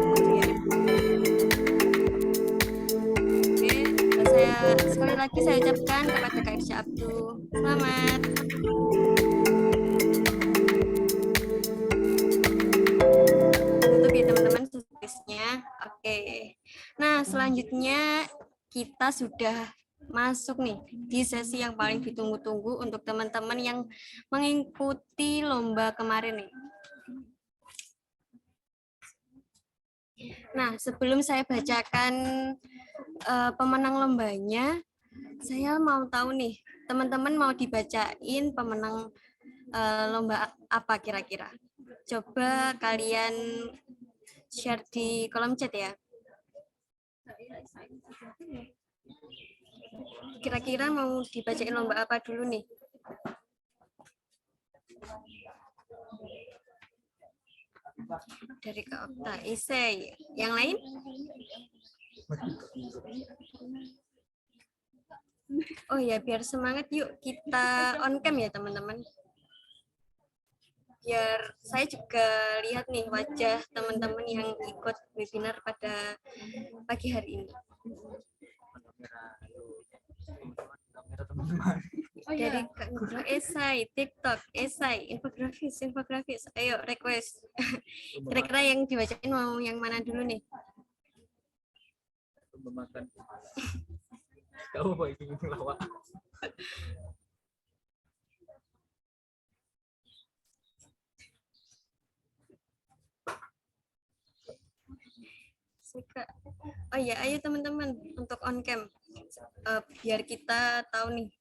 Sekali lagi saya ucapkan kepada Kak Irsya Abdu, selamat. Tutup ya teman-teman kuisnya. Oke. Nah, selanjutnya kita sudah masuk nih di sesi yang paling ditunggu-tunggu untuk teman-teman yang mengikuti lomba kemarin nih. Nah, sebelum saya bacakan pemenang lombanya, saya mau tahu nih, teman-teman mau dibacain pemenang lomba apa kira-kira? Coba kalian share di kolom chat ya. Kira-kira mau dibacain lomba apa dulu nih? Dari Kak Okta, esai. Yang lain? Oh ya, biar semangat yuk kita on cam ya teman-teman. Biar saya juga lihat nih wajah teman-teman yang ikut webinar pada pagi hari ini. Dari Kak Nugroho, esai, TikTok, esai, infografis. Ayo request. Kira-kira yang dibacain mau yang mana dulu nih?
Memakan. Kamu mau ingin melawak?
Oh ya, ayo teman-teman untuk on cam biar kita tahu nih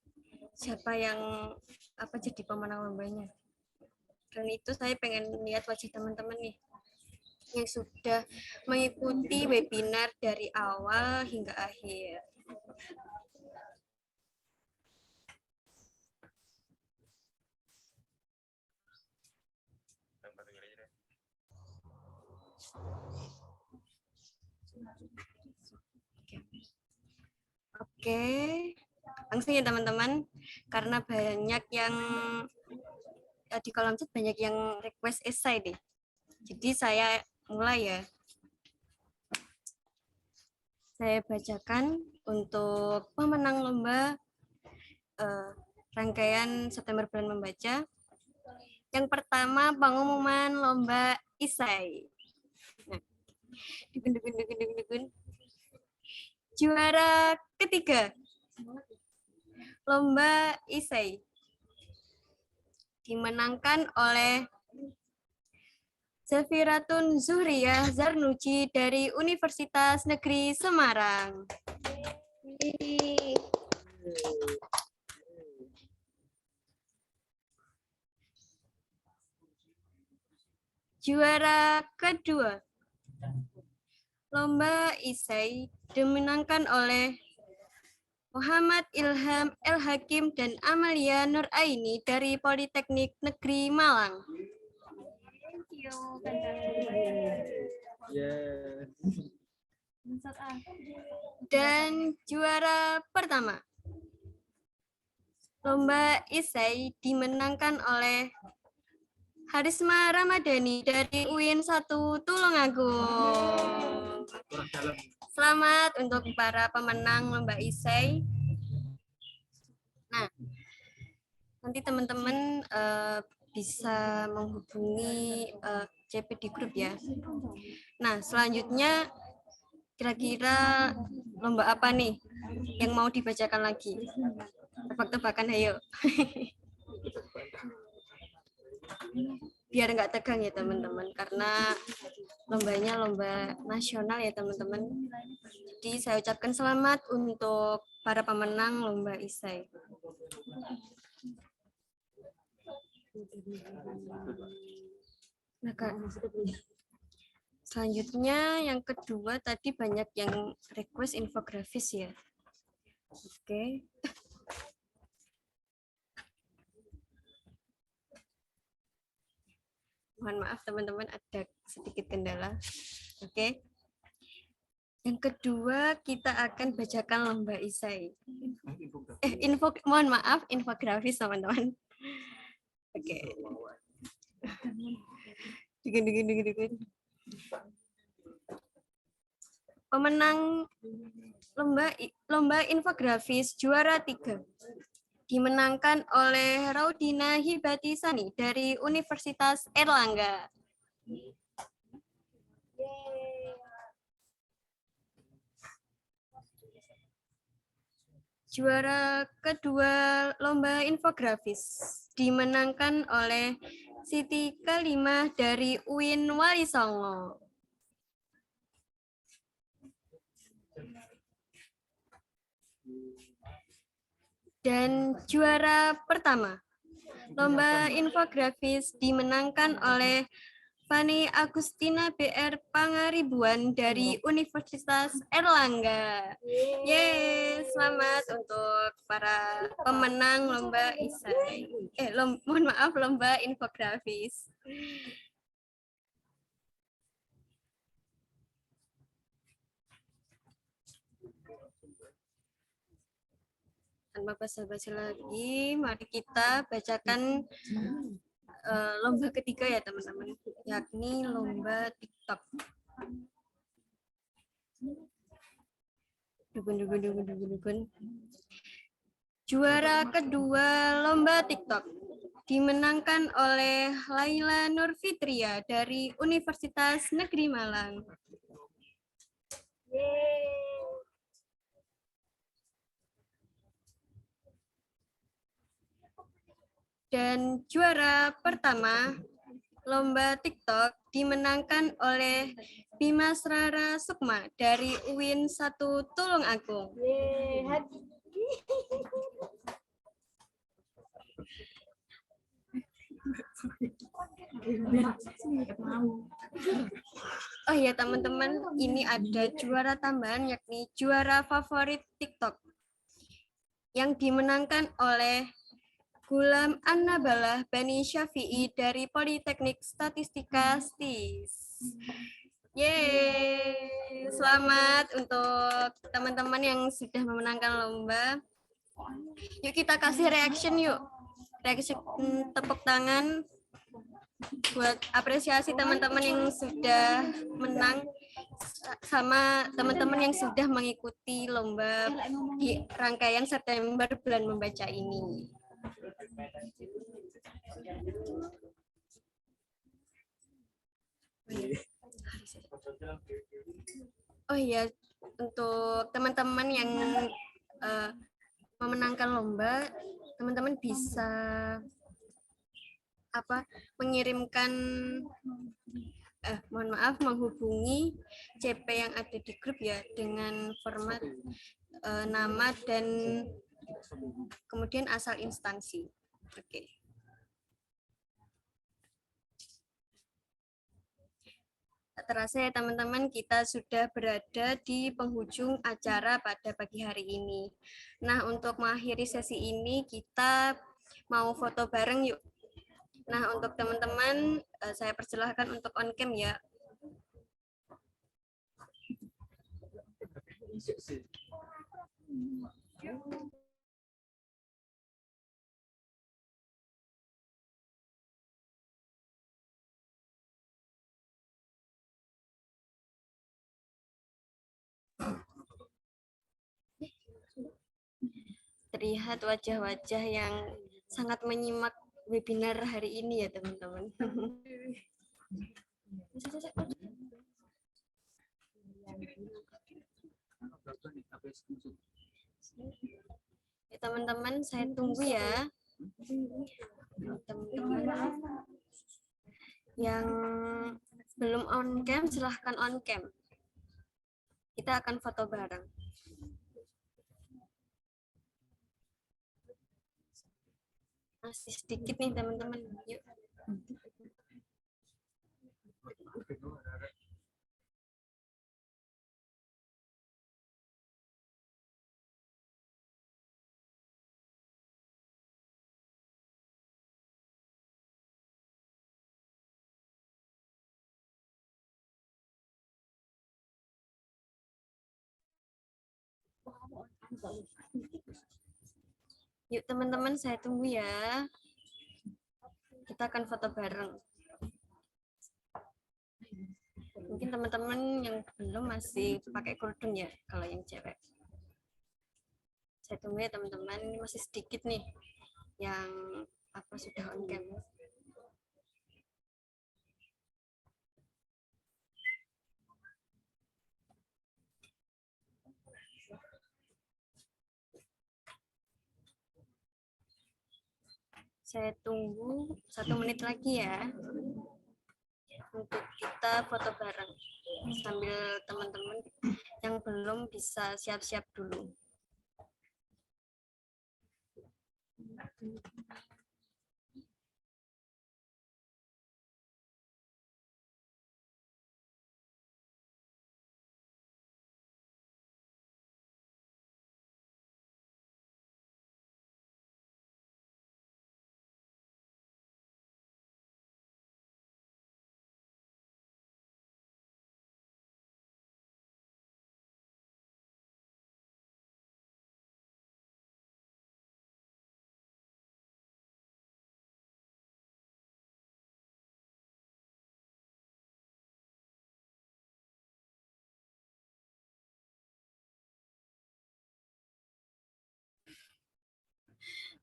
siapa yang apa jadi pemenang lombanya. Dan itu saya pengen lihat wajah teman-teman nih yang sudah mengikuti webinar dari awal hingga akhir. Oke, langsung ya teman-teman, karena banyak yang di kolom chat banyak yang request esai deh. Jadi saya mulai ya. Saya bacakan untuk pemenang lomba rangkaian September Bulan Membaca. Yang pertama pengumuman lomba esai. Nah, juara ketiga lomba esai dimenangkan oleh Zafiratun Zuhriyah Zarnuji dari Universitas Negeri Semarang. Juara kedua lomba esai dimenangkan oleh Muhammad Ilham El Hakim dan Amalia Nur Aini dari Politeknik Negeri Malang. Dan juara pertama lomba esai dimenangkan oleh Harisma Ramadhani dari UIN 1 Tulungagung. Selamat untuk para pemenang lomba esai. Nah, nanti teman-teman bisa menghubungi CP di grup ya. Nah, selanjutnya kira-kira lomba apa nih yang mau dibacakan lagi? Tebak-tebakan, ayo. Biar nggak tegang ya teman-teman, karena lombanya lomba nasional ya teman-teman. Jadi saya ucapkan selamat untuk para pemenang lomba esai. Nah, Kak. Selanjutnya yang kedua tadi banyak yang request infografis ya. Oke. Mohon maaf teman-teman ada sedikit kendala. Oke. Yang kedua kita akan bacakan lomba isai. Mohon maaf infografis teman-teman. Oke. Dikit. Pemenang lomba infografis juara 3 dimenangkan oleh Raudina Hibatisani dari Universitas Erlangga. Juara kedua lomba infografis dimenangkan oleh Siti Kalimah dari UIN Walisongo. Dan juara pertama, lomba infografis dimenangkan oleh Fani Agustina BR Pangaribuan dari Universitas Erlangga. Yeay, selamat untuk para pemenang lomba isai. Mohon maaf, lomba infografis. Tanpa basa-basi lagi, mari kita bacakan lomba ketiga ya teman-teman, yakni lomba TikTok. Dukun. Juara kedua lomba TikTok dimenangkan oleh Laila Nurfitria dari Universitas Negeri Malang. Dan juara pertama lomba TikTok dimenangkan oleh Bimas Rara Sukma dari UIN 1 Tulungagung. Oh ya teman-teman, ini ada juara tambahan yakni juara favorit TikTok yang dimenangkan oleh Gulam Annabalah Bani Syafi'i dari Politeknik Statistika STIS. Yeay, selamat untuk teman-teman yang sudah memenangkan lomba. Yuk kita kasih reaction yuk. Reaction tepuk tangan buat apresiasi teman-teman yang sudah menang sama teman-teman yang sudah mengikuti lomba di rangkaian September Bulan Membaca ini. Oh iya, untuk teman-teman yang memenangkan lomba, teman-teman bisa mengirimkan menghubungi CP yang ada di grup ya dengan format nama dan kemudian asal instansi. Oke. Terasa ya teman-teman, kita sudah berada di penghujung acara pada pagi hari ini. Nah, untuk mengakhiri sesi ini kita mau foto bareng yuk. Nah, untuk teman-teman saya persilahkan untuk on cam ya. Terlihat wajah-wajah yang sangat menyimak webinar hari ini ya teman-teman. Ya, teman-teman, saya tunggu ya. Teman-teman yang belum on cam silahkan on cam. Kita akan foto bareng. Masih sedikit nih teman-teman. Yuk. Yuk teman-teman, saya tunggu ya. Kita akan foto bareng. Mungkin teman-teman yang belum masih pakai kerudung ya, kalau yang cewek. Saya tunggu ya teman-teman, ini masih sedikit nih yang sudah on cam. Saya tunggu 1 menit lagi ya untuk kita foto bareng sambil teman-teman yang belum bisa siap-siap dulu.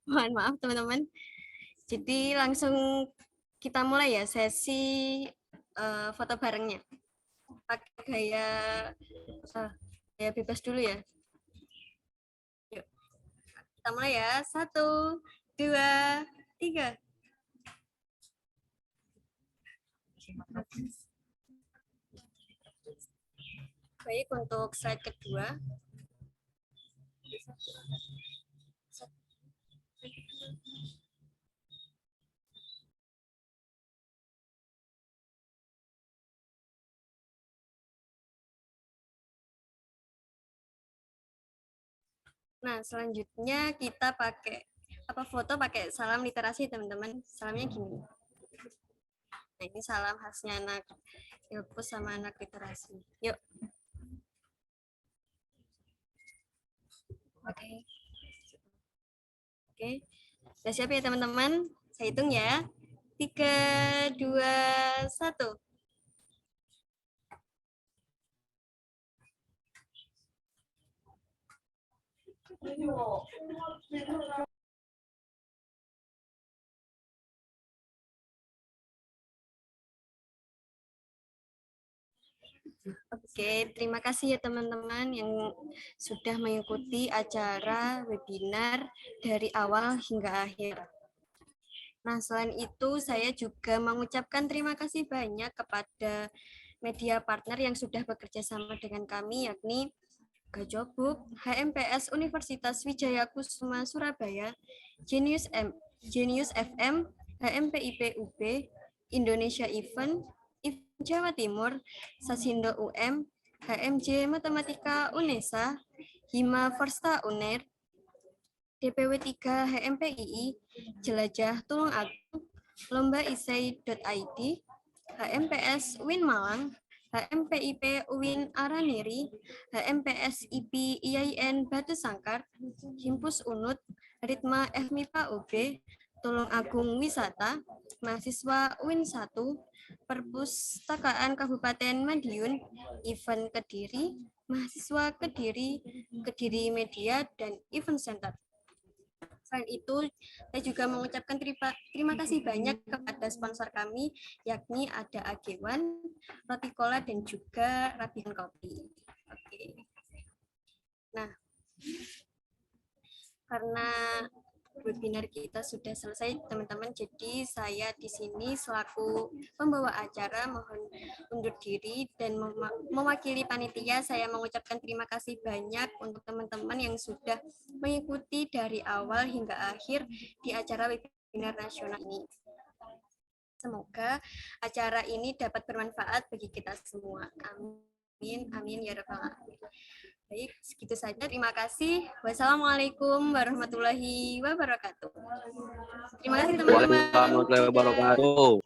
Mohon maaf teman-teman. Jadi langsung kita mulai ya sesi foto barengnya. Pakai gaya bebas dulu ya. Yuk. Kita mulai ya. 1, 2, 3. Baik, untuk slide kedua. Nah, selanjutnya kita pakai foto pakai salam literasi teman-teman. Salamnya gini. Nah, ini salam khasnya anak Ilpus sama anak literasi. Yuk. Oke. Oke. Sudah siap ya teman-teman? Saya hitung ya. 3, 2, 1. Oke, terima kasih ya teman-teman yang sudah mengikuti acara webinar dari awal hingga akhir. Nah, selain itu saya juga mengucapkan terima kasih banyak kepada media partner yang sudah bekerja sama dengan kami, yakni Gajobuk, HMPS Universitas Wijaya Kusuma Surabaya, Genius FM, HMPIP UB, Indonesia Event Jawa Timur, Sasindo UM, HMJ Matematika UNESA, Hima Forsta UNER, DPW 3 HMPII, Jelajah Tulungagung, Lomba Isai.id, HMPS UIN Malang, HMPIP UIN Araniri, HMPS IP IAIN Batu Sangkar, Himpus Unut, Ritma FMIPA UB, Tulungagung Wisata, mahasiswa UIN 1, Perpustakaan Kabupaten Madiun, Event Kediri, mahasiswa Kediri, Kediri Media, dan Event Center. Selain itu, saya juga mengucapkan terima kasih banyak kepada sponsor kami, yakni ada Agewan, Roti Cola, dan juga Rabian Kopi. Oke. Nah, karena webinar kita sudah selesai, teman-teman, jadi saya di sini selaku pembawa acara mohon undur diri dan mewakili panitia saya mengucapkan terima kasih banyak untuk teman-teman yang sudah mengikuti dari awal hingga akhir di acara webinar nasional ini. Semoga acara ini dapat bermanfaat bagi kita semua. Amin, amin ya rabbal alamin. Baik, segitu saja. Terima kasih. Wassalamualaikum warahmatullahi wabarakatuh. Terima kasih teman-teman.
Waalaikumsalam warahmatullahi wabarakatuh.